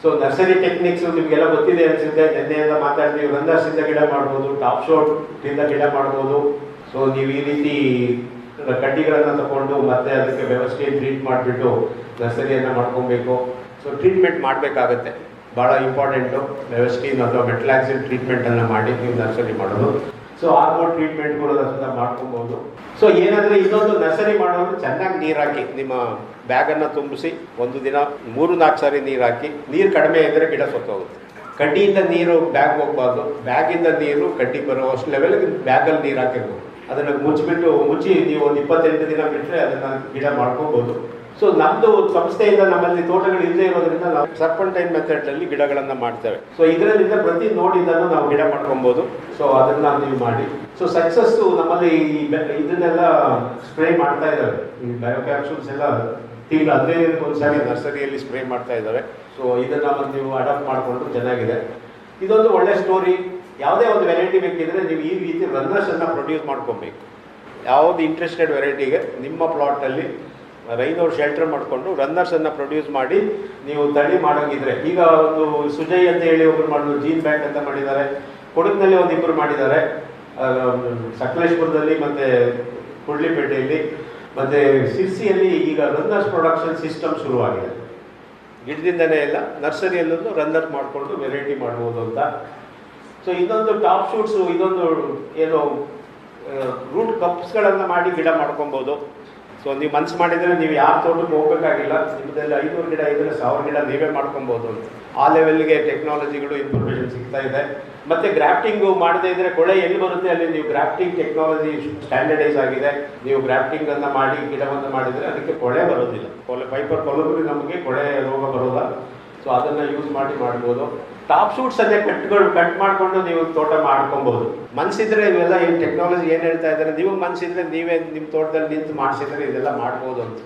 ಸೊ ನರ್ಸರಿ ಟೆಕ್ನಿಕ್ಸ್ ನಿಮಗೆಲ್ಲ ಗೊತ್ತಿದೆ ಅನಿಸುತ್ತೆ. ನಿನ್ನೆಯಿಂದ ಮಾತಾಡ್ತೀವಿ. ರನ್ನರ್ಸಿಂದ ಗಿಡ ಮಾಡ್ಬೋದು, ಟಾಪ್ ಶೋಟಿಂದ ಗಿಡ ಮಾಡ್ಬೋದು. ಸೊ ನೀವು ಈ ರೀತಿ ಕಡ್ಡಿಗಳನ್ನು ತಗೊಂಡು ಮತ್ತೆ ಅದಕ್ಕೆ ವ್ಯವಸ್ಥೆ ಟ್ರೀಟ್ ಮಾಡಿಬಿಟ್ಟು ನರ್ಸರಿಯನ್ನು ಮಾಡ್ಕೊಬೇಕು. ಸೊ ಟ್ರೀಟ್ಮೆಂಟ್ ಮಾಡಬೇಕಾಗತ್ತೆ, ಭಾಳ ಇಂಪಾರ್ಟೆಂಟು. ವ್ಯವಸ್ಥೆಯನ್ನು ಅಥವಾ ಮೆಟಲಾಕ್ಸಿನ್ ಟ್ರೀಟ್ಮೆಂಟನ್ನು ಮಾಡಿ ನೀವು ನರ್ಸರಿ ಮಾಡೋದು. ಸೊ ಹಾರ್ಮೋನ್ ಟ್ರೀಟ್ಮೆಂಟ್ಗಳು ಅದನ್ನು ಮಾಡ್ಕೊಬೋದು. ಸೊ ಏನಂದರೆ ಇನ್ನೊಂದು ನರ್ಸರಿ ಮಾಡೋದು ಚೆನ್ನಾಗಿ ನೀರು ಹಾಕಿ ನಿಮ್ಮ ಬ್ಯಾಗನ್ನು ತುಂಬಿಸಿ ಒಂದು ದಿನ 3-4 ಸಾರಿ ನೀರು ಹಾಕಿ. ನೀರು ಕಡಿಮೆ ಇದ್ದರೆ ಗಿಡ ಸತ್ತೋಗುತ್ತೆ. ಕಡ್ಡಿಯಿಂದ ನೀರು ಬ್ಯಾಗ್ ಹೋಗ್ಬಾರ್ದು. ಬ್ಯಾಗಿಂದ ನೀರು ಕಡ್ಡಿ ಬರುವಷ್ಟು ಲೆವೆಲ್ಗೆ ಬ್ಯಾಗಲ್ಲಿ ನೀರು ಹಾಕಿರ್ಬೋದು. ಅದನ್ನು ಮುಚ್ಚಿ ನೀವು ಒಂದು 28 ದಿನ ಬಿಟ್ಟರೆ ಅದನ್ನು ಗಿಡ ಮಾಡ್ಕೋಬೋದು. ಸೊ ನಮ್ಮದು ಸಂಸ್ಥೆಯಿಂದ ನಮ್ಮಲ್ಲಿ ತೋಟಗಳು ಇಲ್ಲದೆ ಇರೋದ್ರಿಂದ ನಾವು ಸರ್ಪಂಟೈನ್ ಮೆಥಡಲ್ಲಿ ಗಿಡಗಳನ್ನು ಮಾಡ್ತೇವೆ. ಸೊ ಇದರಿಂದ ಪ್ರತಿ ನೋಡಿದ್ದನ್ನು ನಾವು ಗಿಡ ಮಾಡ್ಕೊಬೋದು. ಸೊ ಅದನ್ನು ನೀವು ಮಾಡಿ. ಸೊ ಸಕ್ಸಸ್ಸು ನಮ್ಮಲ್ಲಿ ಇದನ್ನೆಲ್ಲ ಸ್ಪ್ರೇ ಮಾಡ್ತಾ ಇದ್ದಾರೆ. ಈ ಬಯೋಕ್ಯಾಪ್ಸೂಲ್ಸ್ ಎಲ್ಲ ತಿಂಗಳು 15 ದಿನಕ್ಕೊಂದ್ಸರಿ ನರ್ಸರಿಯಲ್ಲಿ ಸ್ಪ್ರೇ ಮಾಡ್ತಾ ಇದ್ದಾರೆ. ಸೊ ಇದನ್ನು ನೀವು ಅಡಾಪ್ಟ್ ಮಾಡಿಕೊಂಡು ಚೆನ್ನಾಗಿದೆ. ಇದೊಂದು ಒಳ್ಳೆ ಸ್ಟೋರಿ. ಯಾವುದೇ ಒಂದು ವೆರೈಟಿ ಬೇಕಿದ್ರೆ ನೀವು ಈ ರೀತಿ ರನ್ನರ್ಸನ್ನು ಪ್ರೊಡ್ಯೂಸ್ ಮಾಡ್ಕೊಬೇಕು. ಯಾವುದು ಇಂಟ್ರೆಸ್ಟೆಡ್ ವೆರೈಟಿಗೆ ನಿಮ್ಮ ಪ್ಲಾಟಲ್ಲಿ ರೈನವ್ರು ಶೆಲ್ಟರ್ ಮಾಡಿಕೊಂಡು ರನ್ನರ್ಸನ್ನು ಪ್ರೊಡ್ಯೂಸ್ ಮಾಡಿ ನೀವು ತಳಿ ಮಾಡೋಂಗಿದ್ರೆ, ಈಗ ಒಂದು ಸುಜಯ್ ಅಂತ ಹೇಳಿ ಒಬ್ಬರು ಮಾಡೋದು, ಜೀನ್ ಬ್ಯಾಂಕ್ ಅಂತ ಮಾಡಿದ್ದಾರೆ. ಕೊಡಗಿನಲ್ಲಿ ಒಂದಿಬ್ಬರು ಮಾಡಿದ್ದಾರೆ, ಸಕಲೇಶ್ಪುರದಲ್ಲಿ ಮತ್ತು ಕುಡ್ಲಿಪೇಟೆಯಲ್ಲಿ, ಮತ್ತು ಸಿರ್ಸಿಯಲ್ಲಿ ಈಗ ರನ್ನರ್ಸ್ ಪ್ರೊಡಕ್ಷನ್ ಸಿಸ್ಟಮ್ ಶುರುವಾಗಿದೆ. ಗಿಡದಿಂದನೇ ಎಲ್ಲ ನರ್ಸರಿಯಲ್ಲೂ ರನ್ನರ್ ಮಾಡಿಕೊಂಡು ವೆರೈಟಿ ಮಾಡ್ಬೋದು ಅಂತ. ಸೊ ಇದೊಂದು ಟಾಪ್ ಶೂಟ್ಸು, ಇದೊಂದು ಏನು ರೂಟ್ ಕಪ್ಸ್ಗಳನ್ನು ಮಾಡಿ ಗಿಡ ಮಾಡ್ಕೊಬೋದು. ಸೊ ನೀವು ಮನ್ಸು ಮಾಡಿದರೆ ನೀವು ಯಾವ ತೋಟಕ್ಕೆ ಹೋಗಬೇಕಾಗಿಲ್ಲ. ನಿಮ್ಮದಲ್ಲಿ 500 ಗಿಡ ಇದ್ದರೆ 1000 ಗಿಡ ನೀವೇ ಮಾಡ್ಕೊಬೋದು ಅಂತ. ಆ ಲೆವೆಲ್ಗೆ ಟೆಕ್ನಾಲಜಿಗಳು ಇನ್ಫಾರ್ಮೇಷನ್ ಸಿಗ್ತಾ ಇದೆ. ಮತ್ತು ಗ್ರಾಫ್ಟಿಂಗು ಮಾಡದೇ ಇದ್ದರೆ ಕೊಳೆ ಎಲ್ಲಿ ಬರುತ್ತೆ ಅಲ್ಲಿ ನೀವು ಗ್ರಾಫ್ಟಿಂಗ್ ಟೆಕ್ನಾಲಜಿ ಸ್ಟ್ಯಾಂಡರ್ಡೈಸ್ ಆಗಿದೆ. ನೀವು ಗ್ರಾಫ್ಟಿಂಗನ್ನು ಮಾಡಿ ಗಿಡವನ್ನು ಮಾಡಿದರೆ ಅದಕ್ಕೆ ಕೊಳೆ ಬರೋದಿಲ್ಲ. ಪೈಪರ್ ಕೊಲಬರಿ ನಮಗೆ ಕೊಳೆ ರೋಗ ಬರೋಲ್ಲ. ಸೊ ಅದನ್ನು ಯೂಸ್ ಮಾಡ್ಬೋದು. ಟಾಪ್ ಶೂಟ್ಸ್ ಅಲ್ಲೇ ಕಟ್ ಮಾಡಿಕೊಂಡು ನೀವು ತೋಟ ಮಾಡ್ಕೊಬೋದು. ಮನಸ್ಸಿದ್ರೆ ಇವೆಲ್ಲ ಏನು ಟೆಕ್ನಾಲಜಿ ಏನು ಹೇಳ್ತಾ ಇದ್ದಾರೆ, ನೀವು ಮನಸ್ಸಿದ್ರೆ ನೀವೇ ನಿಮ್ಮ ತೋಟದಲ್ಲಿ ನಿಂತು ಮಾಡಿಸಿದ್ರೆ ಇದೆಲ್ಲ ಮಾಡ್ಬೋದು ಅಂತ.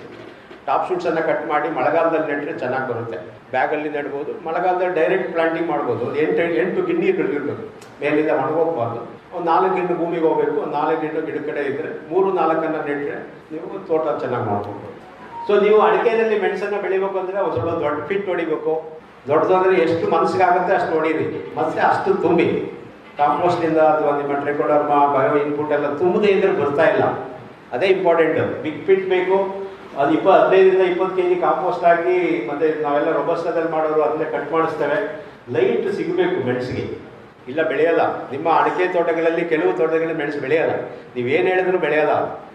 ಟಾಪ್ ಶೂಟ್ಸನ್ನು ಕಟ್ ಮಾಡಿ ಮಳೆಗಾಲದಲ್ಲಿ ನೆಟ್ಟರೆ ಚೆನ್ನಾಗಿ ಬರುತ್ತೆ. ಬ್ಯಾಗಲ್ಲಿ ನೆಡ್ಬೋದು, ಮಳೆಗಾಲದಲ್ಲಿ ಡೈರೆಕ್ಟ್ ಪ್ಲಾಂಟಿಂಗ್ ಮಾಡ್ಬೋದು. ಒಂದು 8 ಗಿಣ್ಣಿಗಳಿರ್ಬೇಕು, ಮೇಲಿಂದ ಒಣಗೋಗ್ಬಾರ್ದು. ಒಂದು 4 ಗಿಣ್ಣು ಭೂಮಿಗೆ ಹೋಗಬೇಕು, 4 ಗಿಣ್ಣು ಗಿಡ ಕಡೆ ಇದ್ದರೆ 3-4 ನೆಟ್ಟರೆ ನೀವು ತೋಟ ಚೆನ್ನಾಗಿ ಮಾಡ್ಬೋದು. ಸೊ ನೀವು ಅಡಿಕೆಯಲ್ಲಿ ಮೆಣಸನ್ನು ಬೆಳಿಬೇಕು ಅಂದರೆ ಒಂದು ಸ್ವಲ್ಪ ದೊಡ್ಡ ಫಿಟ್ ಹೊಡಿಬೇಕು. ದೊಡ್ಡದಾದರೆ ಎಷ್ಟು ಮನಸ್ಸಿಗಾಗುತ್ತೆ ಅಷ್ಟು ಹೊಡೀರಿ, ಮತ್ತು ಅಷ್ಟು ತುಂಬಿ ಕಾಂಪೋಸ್ಟಿಂದ ಅಥವಾ ನಿಮ್ಮ ಟ್ರೈಕೋಡರ್ಮ ಬಯೋ ಇನ್ಪುಟ್ ಎಲ್ಲ ತುಂಬದೇ ಇದ್ರೆ ಬರ್ತಾ ಇಲ್ಲ. ಅದೇ ಇಂಪಾರ್ಟೆಂಟ್. ಬಿಗ್ ಫಿಟ್ ಬೇಕು. ಅದು 15-20 kg ಕಾಂಪೋಸ್ಟ್ ಹಾಕಿ, ಮತ್ತು ನಾವೆಲ್ಲ ರೊಬಸ್ಟದಲ್ಲಿ ಮಾಡೋರು ಅದನ್ನೇ ಕಟ್ ಮಾಡಿಸ್ತೇವೆ. ಲೈಟ್ ಸಿಗಬೇಕು ಮೆಣಸಿಗೆ, ಇಲ್ಲ ಬೆಳೆಯಲ್ಲ. ನಿಮ್ಮ ಅಡಿಕೆ ತೋಟಗಳಲ್ಲಿ ಕೆಲವು ತೋಟಗಳಲ್ಲಿ ಮೆಣಸು ಬೆಳೆಯಲ್ಲ, ನೀವೇನು ಹೇಳಿದ್ರು ಬೆಳೆಯಲ್ಲ.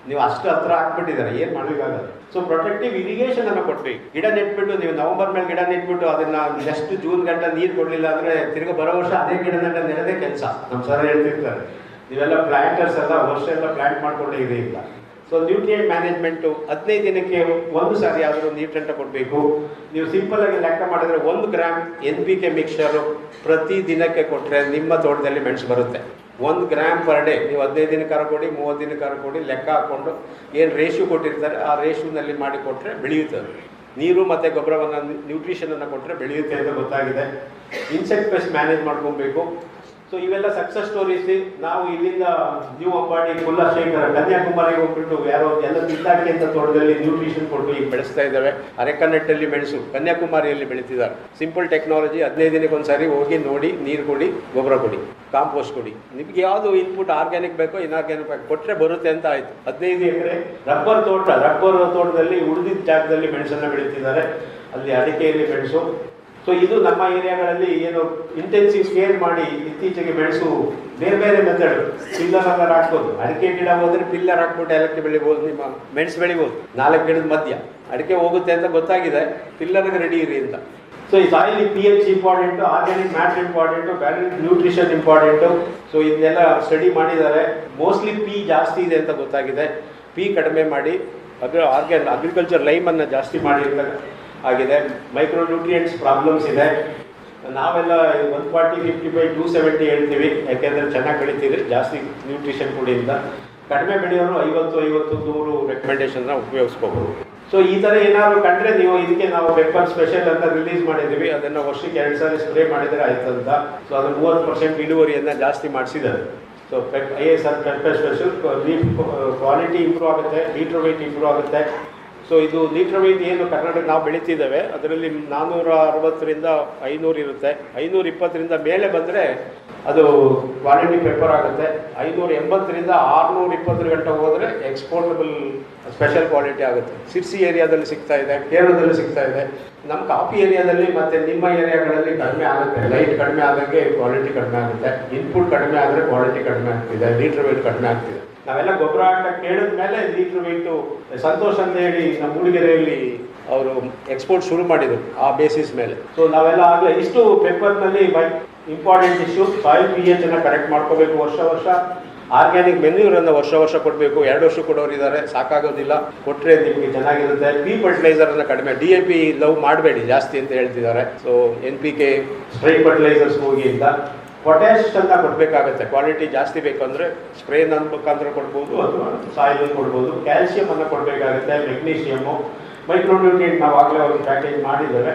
ನೀವು ಅಷ್ಟು ಹತ್ರ ಹಾಕ್ಬಿಟ್ಟಿದ್ದಾರೆ, ಏನು ಮಾಡಲಿಕ್ಕಾಗಲ್ಲ. ಸೊ ಪ್ರೊಟೆಕ್ಟಿವ್ ಇರಿಗೇಷನ್ ಅನ್ನು ಕೊಡ್ಬೇಕು. ಗಿಡ ನೆಟ್ಬಿಟ್ಟು ನೀವು ನವಂಬರ್ ಮೇಲೆ ಗಿಡ ನೆಟ್ಬಿಟ್ಟು ಅದನ್ನು ನೆಕ್ಸ್ಟ್ ಜೂನ್ ಗಂಟೆ ನೀರು ಕೊಡಲಿಲ್ಲ ಅಂದರೆ ತಿರ್ಗಿ ಬರೋ ವರ್ಷ ಅದೇ ಗಿಡದಂಡ ನೆಡದೇ ಕೆಲಸ. ನಮ್ಮ ಸರ್ ಹೇಳ್ತಿರ್ತಾರೆ, ನೀವೆಲ್ಲ ಪ್ಲಾಂಟರ್ಸ್ ಎಲ್ಲ ವರ್ಷ ಎಲ್ಲ ಪ್ಲಾಂಟ್ ಮಾಡ್ಕೊಂಡೇ ಇದೆ ಇಲ್ಲ. ಸೊ ನ್ಯೂಟ್ರಿಯೆಂಟ್ ಮ್ಯಾನೇಜ್ಮೆಂಟು 15 ದಿನಕ್ಕೆ ಒಂದು ಸಾರಿ ಆದರೂ ನ್ಯೂಟ್ರಿಯೆಂಟ್ ಕೊಡಬೇಕು. ನೀವು ಸಿಂಪಲ್ಲಾಗಿ ಲೆಕ್ಕ ಮಾಡಿದ್ರೆ 1 ಗ್ರಾಮ್ NPK ಮಿಕ್ಸ್ಚರು ಪ್ರತಿ ದಿನಕ್ಕೆ ಕೊಟ್ಟರೆ ನಿಮ್ಮ ತೋಟದಲ್ಲಿ ಮೆಣಸು ಬರುತ್ತೆ. 1 ಗ್ರಾಮ್ ಪರ್ ಡೇ. ನೀವು 15 ದಿನಕ್ಕಾರ ಕೊಡಿ, 30 ದಿನಕ್ಕಾರ ಕೊಡಿ, ಲೆಕ್ಕ ಹಾಕ್ಕೊಂಡು ಏನು ರೇಷು ಕೊಟ್ಟಿರ್ತಾರೆ ಆ ರೇಷುನಲ್ಲಿ ಮಾಡಿ ಕೊಟ್ಟರೆ ಬೆಳೆಯುತ್ತದೆ. ನೀರು ಮತ್ತು ಗೊಬ್ಬರವನ್ನು ನ್ಯೂಟ್ರಿಷನನ್ನು ಕೊಟ್ಟರೆ ಬೆಳೆಯುತ್ತೆ ಅಂತ ಗೊತ್ತಾಗಿದೆ. ಇನ್ಸೆಕ್ಟ್ ಪೆಸ್ಟ್ ಮ್ಯಾನೇಜ್ ಮಾಡ್ಕೊಬೇಕು. ಸೊ ಇವೆಲ್ಲ ಸಕ್ಸಸ್ ಸ್ಟೋರೀಸ್. ನಾವು ಇಲ್ಲಿಂದ ನ್ಯೂ ಅಂಬಾಡಿ, ಕುಲಶೇಖರ, ಕನ್ಯಾಕುಮಾರಿಗೆ ಹೋಗ್ಬಿಟ್ಟು ಯಾರೋ ಎಲ್ಲ ತಿದ್ದಾಕಿ ಅಂತ ತೋಟದಲ್ಲಿ ನ್ಯೂಟ್ರಿಷನ್ ಕೊಟ್ಟು ಈಗ ಬೆಳೆಸ್ತಾ ಇದ್ದಾವೆ. ಅರೆಕನೆಟ್ಟಲ್ಲಿ ಮೆಣಸು ಕನ್ಯಾಕುಮಾರಿಯಲ್ಲಿ ಬೆಳೀತಿದ್ದಾರೆ. Simple technology. 15 ದಿನಕ್ಕೆ ಒಂದು ಸಾರಿ ಹೋಗಿ ನೋಡಿ, ನೀರು ಕೊಡಿ, ಗೊಬ್ಬರ ಕೊಡಿ, ಕಾಂಪೋಸ್ಟ್ ಕೊಡಿ. ನಿಮ್ಗೆ ಯಾವುದು ಇನ್ಪುಟ್ ಆರ್ಗ್ಯಾನಿಕ್ ಬೇಕೋ ಇನ್ಆರ್ಗ್ಯಾನಿಕ್ ಬೇಕೋ ಕೊಟ್ಟರೆ ಬರುತ್ತೆ ಅಂತ ಆಯಿತು. 15 ಎಕರೆ ರಬ್ಬರ್ ತೋಟದಲ್ಲಿ ಉಳಿದಿದ್ದ ಜಾಗದಲ್ಲಿ ಮೆಣಸನ್ನು ಬೆಳೀತಿದ್ದಾರೆ. ಅಲ್ಲಿ ಅಡಿಕೆಯಲ್ಲಿ ಮೆಣಸು. ಸೊ ಇದು ನಮ್ಮ ಏರಿಯಾಗಳಲ್ಲಿ ಏನು ಇಂಟೆನ್ಸಿವ್ ಕೇರ್ ಮಾಡಿ ಇತ್ತೀಚೆಗೆ ಮೆಣಸು ಬೇರೆ ಬೇರೆ ಮೆಥಡ್. ಪಿಲ್ಲರ್ ಹಾಕ್ಬೋದು. ಅಡಿಕೆ ಗಿಡ ಹೋದರೆ ಪಿಲ್ಲರ್ ಹಾಕ್ಬಿಟ್ಟು ಏಲಕ್ಕಿ ಬೆಳಿಬೋದು, ನಿಮ್ಮ ಮೆಣಸು ಬೆಳಿಬೋದು. 4 ಗಿಡದ ಮಧ್ಯ ಅಡಿಕೆ ಹೋಗುತ್ತೆ ಅಂತ ಗೊತ್ತಾಗಿದೆ, ಪಿಲ್ಲರ್ಗೆ ರೆಡಿ ಇರಿ ಅಂತ. ಸೊ ಈ soil pH important, organic matter important, balance nutrition important. So ಇದನ್ನೆಲ್ಲ ಸ್ಟಡಿ ಮಾಡಿದ್ದಾರೆ. ಮೋಸ್ಟ್ಲಿ P ಜಾಸ್ತಿ ಇದೆ ಅಂತ ಗೊತ್ತಾಗಿದೆ. P ಕಡಿಮೆ ಮಾಡಿ ಅಗ್ರಿಕಲ್ಚರ್ ಲೈಮನ್ನು ಜಾಸ್ತಿ ಮಾಡಿರ್ತಾರೆ ಆಗಿದೆ. ಮೈಕ್ರೋ ನ್ಯೂಟ್ರಿಯೆಂಟ್ಸ್ ಪ್ರಾಬ್ಲಮ್ಸ್ ಇದೆ. ನಾವೆಲ್ಲ 140, 55, 270 ಹೇಳ್ತೀವಿ, ಯಾಕೆಂದರೆ ಚೆನ್ನಾಗಿ ಬೆಳಿತೀವಿ, ಜಾಸ್ತಿ ನ್ಯೂಟ್ರಿಷನ್ ಕೊಡಿ ಅಂತ. ಕಡಿಮೆ ಬೆಳೆಯೋರು 50, 100 ರೆಕಮೆಂಡೇಶನ್ನ ಉಪಯೋಗಿಸ್ಕೋಬೋದು. ಸೊ ಈ ಥರ ಏನಾದರೂ ಕಂಡ್ರೆ ನೀವು ಇದಕ್ಕೆ ನಾವು ಪೆಪ್ಪರ್ ಸ್ಪೆಷಲ್ ಅಂತ ರಿಲೀಸ್ ಮಾಡಿದ್ದೀವಿ. ಅದನ್ನು ವರ್ಷಕ್ಕೆ 2 ಸಾರಿ ಸ್ಪ್ರೇ ಮಾಡಿದರೆ ಆಯ್ತು ಅಂತ. ಸೊ ಅದು 30% ಇಳುವರಿಯನ್ನು ಜಾಸ್ತಿ ಮಾಡಿಸಿದ್ದಾರೆ. So ISR pepper special quality improve ಆಗುತ್ತೆ, ಲೀಟರ್ ವೆಯ್ಟ್ ಇಂಪ್ರೂವ್ ಆಗುತ್ತೆ. ಸೊ ಇದು ಲೀಟರ್ ವೆಯ್ಟ್ ಏನು ಕರ್ನಾಟಕ ನಾವು ಬೆಳೀತಿದ್ದೇವೆ ಅದರಲ್ಲಿ 460ರಿಂದ 500 ಇರುತ್ತೆ. 520ರಿಂದ ಮೇಲೆ ಬಂದರೆ ಅದು ಕ್ವಾಲಿಟಿ ಪೆಪ್ಪರ್ ಆಗುತ್ತೆ. 580ರಿಂದ 620 ಗಂಟೆ ಹೋದರೆ ಎಕ್ಸ್ಪೋರ್ಟಬಲ್ ಸ್ಪೆಷಲ್ ಕ್ವಾಲಿಟಿ ಆಗುತ್ತೆ. ಸಿರ್ಸಿ ಏರಿಯಾದಲ್ಲಿ ಸಿಗ್ತಾ ಇದೆ, ಕೇರಳದಲ್ಲಿ ಸಿಗ್ತಾ ಇದೆ. ನಮ್ಮ ಕಾಫಿ ಏರಿಯಾದಲ್ಲಿ ಮತ್ತು ನಿಮ್ಮ ಏರಿಯಾಗಳಲ್ಲಿ ಕಡಿಮೆ ಆಗುತ್ತೆ. ಲೈಟ್ ಕಡಿಮೆ ಆದಂಗೆ ಕ್ವಾಲಿಟಿ ಕಡಿಮೆ ಆಗುತ್ತೆ. ಇನ್ಪುಟ್ ಕಡಿಮೆ ಆದರೆ ಕ್ವಾಲಿಟಿ ಕಡಿಮೆ ಆಗ್ತಿದೆ, ಲೀಟರ್ ವೆಯ್ಟ್ ಕಡಿಮೆ ಆಗ್ತಿದೆ. ನಾವೆಲ್ಲ ಗೊಬ್ಬರ ಹಾಕ ಕೇಳಿದ ಮೇಲೆ ಲೀಟರ್ ವೆಯ್ಟು ಸಂತೋಷ್ ಅಂತ ಹೇಳಿ ನಮ್ಮ ಮೂಡಿಗೆರೆಯಲ್ಲಿ ಅವರು ಎಕ್ಸ್ಪೋರ್ಟ್ ಶುರು ಮಾಡಿದರು ಆ ಬೇಸಿಸ್ ಮೇಲೆ. ಸೊ ನಾವೆಲ್ಲ ಆಗಲೇ ಇಷ್ಟು ಪೇಪರ್ನಲ್ಲಿ ಇಂಪಾರ್ಟೆಂಟ್ ಇಶ್ಯೂ ಸಾಯಿಲ್ pH ಅನ್ನು ಕರೆಕ್ಟ್ ಮಾಡ್ಕೋಬೇಕು. ವರ್ಷ ಆರ್ಗ್ಯಾನಿಕ್ ಮೆನ್ಯೂರನ್ನು ವರ್ಷ ಕೊಡಬೇಕು. 2 ವರ್ಷ ಕೊಡೋರಿದ್ದಾರೆ, ಸಾಕಾಗೋದಿಲ್ಲ. ಕೊಟ್ಟರೆ ನಿಮಗೆ ಚೆನ್ನಾಗಿರುತ್ತೆ. ಫರ್ಟಿಲೈಸರನ್ನು ಕಡಿಮೆ, DAP ಲವ್ ಮಾಡಬೇಡಿ ಜಾಸ್ತಿ ಅಂತ ಹೇಳ್ತಿದ್ದಾರೆ. ಸೊ NPK ಸ್ಪ್ರೇ ಫರ್ಟಿಲೈಸರ್ಸ್ ಹೋಗಿ ಅಂತ. ಪೊಟ್ಯಾಶ್ ಅಂತ ಕೊಡಬೇಕಾಗುತ್ತೆ. ಕ್ವಾಲಿಟಿ ಜಾಸ್ತಿ ಬೇಕಂದರೆ ಸ್ಪ್ರೇನ ಮುಖಾಂತರ ಕೊಡ್ಬೋದು ಅಥವಾ ಸಾಯಿಲ್ ಕೊಡ್ಬೋದು. ಕ್ಯಾಲ್ಸಿಯಮನ್ನು ಕೊಡಬೇಕಾಗುತ್ತೆ, ಮೆಗ್ನೀಷಿಯಮ್ಮು, ಮೈಕ್ರೋನ್ಯೂಟ್ರಿಯೆಂಟ್ ನಾವು ಆಗಲೇ ಅವ್ರಿಗೆ ಪ್ಯಾಕೇಜ್ ಮಾಡಿದ್ದೇವೆ.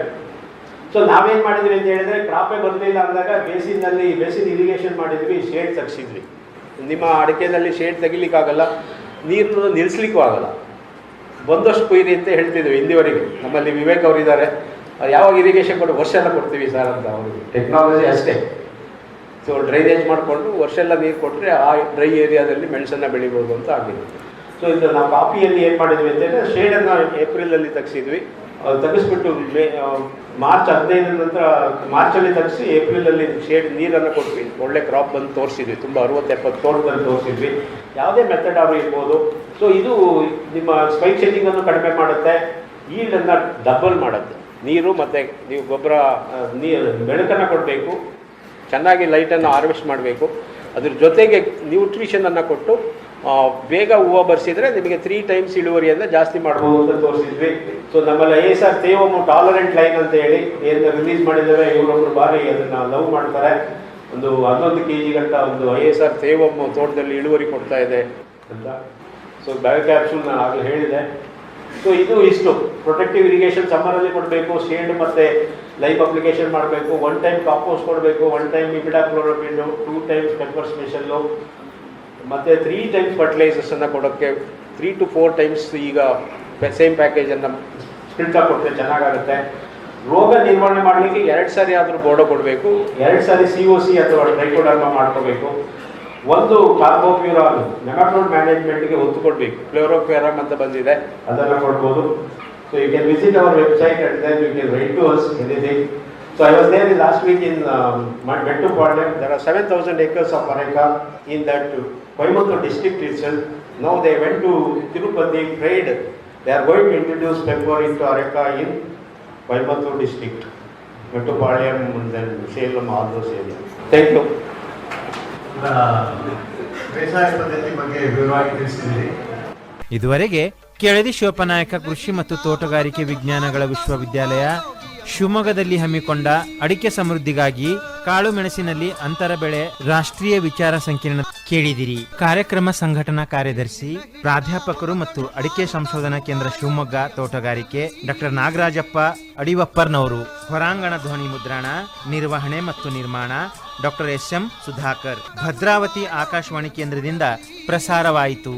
ಸೊ ನಾವೇನು ಮಾಡಿದ್ವಿ ಅಂತ ಹೇಳಿದ್ರೆ, ಕ್ರಾಪೇ ಬರಲಿಲ್ಲ ಅಂದಾಗ ಬೇಸಿನ್ ಇರಿಗೇಷನ್ ಮಾಡಿದ್ವಿ, ಶೇಡ್ ತೆಗ್ಸಿದ್ವಿ. ನಿಮ್ಮ ಅಡಿಕೆಯಲ್ಲಿ ಶೇಡ್ ತೆಗಿಲಿಕ್ಕಾಗಲ್ಲ, ನೀರನ್ನು ನಿಲ್ಲಿಸ್ಲಿಕ್ಕೂ ಆಗಲ್ಲ. ಬಂದಷ್ಟು ಕೊಯ್ರಿ ಅಂತ ಹೇಳ್ತಿದ್ವಿ ಹಿಂದಿವರೆಗೆ. ನಮ್ಮಲ್ಲಿ ವಿವೇಕ್ ಅವರಿದ್ದಾರೆ, ಯಾವಾಗ ಇರಿಗೇಷನ್ ಕೊಟ್ಟು ವರ್ಷ ಎಲ್ಲ ಕೊಡ್ತೀವಿ ಸರ್ ಅಂತ. ಅವ್ರಿಗೆ ಟೆಕ್ನಾಲಜಿ ಅಷ್ಟೇ. ಸೊ ಡ್ರೈನೇಜ್ ಮಾಡಿಕೊಂಡು ವರ್ಷ ಎಲ್ಲ ನೀರು ಕೊಟ್ಟರೆ ಆ ಡ್ರೈ ಏರಿಯಾದಲ್ಲಿ ಮೆಣಸನ್ನು ಬೆಳಿಬೋದು ಅಂತ ಆಗಿದೆ. ಸೊ ಇದು ನಾವು ಕಾಫಿಯಲ್ಲಿ ಏನು ಮಾಡಿದ್ವಿ ಅಂತಂದರೆ, ಶೇಡನ್ನು ಏಪ್ರಿಲಲ್ಲಿ ತೆಗೆಸಿದ್ವಿ. ತೆಗೆಸ್ಬಿಟ್ಟು ಮಾರ್ಚ್ 15 ನಂತರ ಮಾರ್ಚಲ್ಲಿ ತೆಗೆಸಿ ಏಪ್ರಿಲಲ್ಲಿ ಶೇಡ್ ನೀರನ್ನು ಕೊಟ್ವಿ. ಒಳ್ಳೆ ಕ್ರಾಪ್ ಬಂದು ತೋರಿಸಿದ್ವಿ. ತುಂಬ 60-70 ತೋಟದಲ್ಲಿ ತೋರಿಸಿದ್ವಿ. ಯಾವುದೇ ಮೆಥಡ್ ಆದರೂ ಇರ್ಬೋದು. ಸೊ ಇದು ನಿಮ್ಮ ಸ್ಪೈಕ್ ಶೆಡ್ಡಿಂಗನ್ನು ಕಡಿಮೆ ಮಾಡುತ್ತೆ, ಈಲ್ಡನ್ನು ಡಬಲ್ ಮಾಡುತ್ತೆ. ನೀರು ಮತ್ತು ನೀವು ಗೊಬ್ಬರ ಬೆಳಕನ್ನು ಕೊಡಬೇಕು, ಚೆನ್ನಾಗಿ ಲೈಟನ್ನು ಹಾರ್ವೆಸ್ಟ್ ಮಾಡಬೇಕು. ಅದ್ರ ಜೊತೆಗೆ ನ್ಯೂಟ್ರಿಷನನ್ನು ಕೊಟ್ಟು ಬೇಗ ಹೂವು ಬರ್ಸಿದ್ರೆ ನಿಮಗೆ 3 times ಇಳುವರಿಯನ್ನು ಜಾಸ್ತಿ ಮಾಡ್ಬೋದು ಅಂತ ತೋರಿಸಿದ್ವಿ. ಸೊ ನಮ್ಮಲ್ಲಿ ISR ತೇವಮ್ಮು ಟಾಲರೆಂಟ್ ಲೈನ್ ಅಂತ ಹೇಳಿ ಏನು ರಿಲೀಸ್ ಮಾಡಿದ್ದೇವೆ. ಇವರೊಬ್ಬರು ಬಾರಿ ಅದನ್ನು ಲವ್ ಮಾಡ್ತಾರೆ. ಒಂದು 11 kg ಗಂಟ ಒಂದು ISR ತೇವಮ್ಮು ತೋಟದಲ್ಲಿ ಇಳುವರಿ ಕೊಡ್ತಾ ಇದೆ ಅಂತ. ಸೊ ಬಯೋ ಕ್ಯಾಪ್ಸೂಲ್ ನಾನು ಆಗಲೇ ಹೇಳಿದೆ. ಸೊ ಇದು ಇಷ್ಟು ಪ್ರೊಟೆಕ್ಟಿವ್ ಇರಿಗೇಷನ್ ಸಮ್ಮರಲ್ಲಿ ಕೊಡಬೇಕು, ಶೇಡ್ ಮತ್ತು ಲೈಫ್ ಅಪ್ಲಿಕೇಶನ್ ಮಾಡಬೇಕು, 1 ಟೈಮ್ ಕಾಂಪೋಸ್ಟ್ ಕೊಡಬೇಕು, 1 ಟೈಮ್ ಇಮಿಡಾಕ್ಲೋರೋಪಿನ್, 2 ಟೈಮ್ಸ್ ಪೆಪ್ಪರ್ ಸ್ಪೆಷಲ್ಲು, ಮತ್ತು 3 ಟೈಮ್ಸ್ ಫರ್ಟಿಲೈಸರ್ಸನ್ನು ಕೊಡೋಕ್ಕೆ 3 to 4 ಟೈಮ್ಸ್ ಈಗ ಸೇಮ್ ಪ್ಯಾಕೇಜನ್ನು ಸ್ಪ್ರಿಟ್ಲಾಗಿ ಕೊಟ್ಟರೆ ಚೆನ್ನಾಗಾಗುತ್ತೆ. ರೋಗ ನಿರ್ವಹಣೆ ಮಾಡಲಿಕ್ಕೆ 2 ಸಾರಿ ಆದರೂ ಬೋರ್ಡೋ ಕೊಡಬೇಕು, 2 ಸಾರಿ COC ಅಥವಾ ಟ್ರೈಕೋಡರ್ಮ ಮಾಡ್ಕೋಬೇಕು, 1 ಕಾರ್ಬೋಪ್ಯೂರಾಲ್ ನೆಮಾಟೋಡ್ ಮ್ಯಾನೇಜ್ಮೆಂಟ್ಗೆ ಒತ್ತು ಕೊಡಬೇಕು, ಫ್ಲೋರೋಫೆರಮ್ ಅಂತ ಬಂದಿದೆ ಅದನ್ನು ಕೊಡ್ಬೋದು. So you can visit our website and then you can write to us anything. So I was there last week in Mettupalayam. There are 7,000 acres of areca in that Coimbatore district itself. Now they went to Tirupati, prayed. They are going to introduce pepper into areca in Coimbatore district, Mettupalayam and then Salem, all those areas. Thank you. ಬೇಸಾಯ ಪದ್ಧತಿ ಬಗ್ಗೆ ವಿವರವಾಗಿ ತಿಳಿಸಿದ್ದೀರಿ. ಇದುವರೆಗೆ ಕೆಳದಿ ಶಿವಪ್ಪನಾಯಕ ಕೃಷಿ ಮತ್ತು ತೋಟಗಾರಿಕೆ ವಿಜ್ಞಾನಗಳ ವಿಶ್ವವಿದ್ಯಾಲಯ ಶಿವಮೊಗ್ಗದಲ್ಲಿ ಹಮ್ಮಿಕೊಂಡ ಅಡಿಕೆ ಸಮೃದ್ಧಿಗಾಗಿ ಕಾಳು ಮೆಣಸಿನಲ್ಲಿ ಅಂತರ ಬೆಳೆ ರಾಷ್ಟ್ರೀಯ ವಿಚಾರ ಸಂಕಿರಣ ಕೇಳಿದಿರಿ. ಕಾರ್ಯಕ್ರಮ ಸಂಘಟನಾ ಕಾರ್ಯದರ್ಶಿ ಪ್ರಾಧ್ಯಾಪಕರು ಮತ್ತು ಅಡಿಕೆ ಸಂಶೋಧನಾ ಕೇಂದ್ರ ಶಿವಮೊಗ್ಗ ತೋಟಗಾರಿಕೆ ಡಾಕ್ಟರ್ ನಾಗರಾಜಪ್ಪ ಅಡಿವಪ್ಪರ್ನವರು. ಹೊರಾಂಗಣ ಧ್ವನಿ ಮುದ್ರಣ, ನಿರ್ವಹಣೆ ಮತ್ತು ನಿರ್ಮಾಣ ಡಾಕ್ಟರ್ SM ಸುಧಾಕರ್. ಭದ್ರಾವತಿ ಆಕಾಶವಾಣಿ ಕೇಂದ್ರದಿಂದ ಪ್ರಸಾರವಾಯಿತು.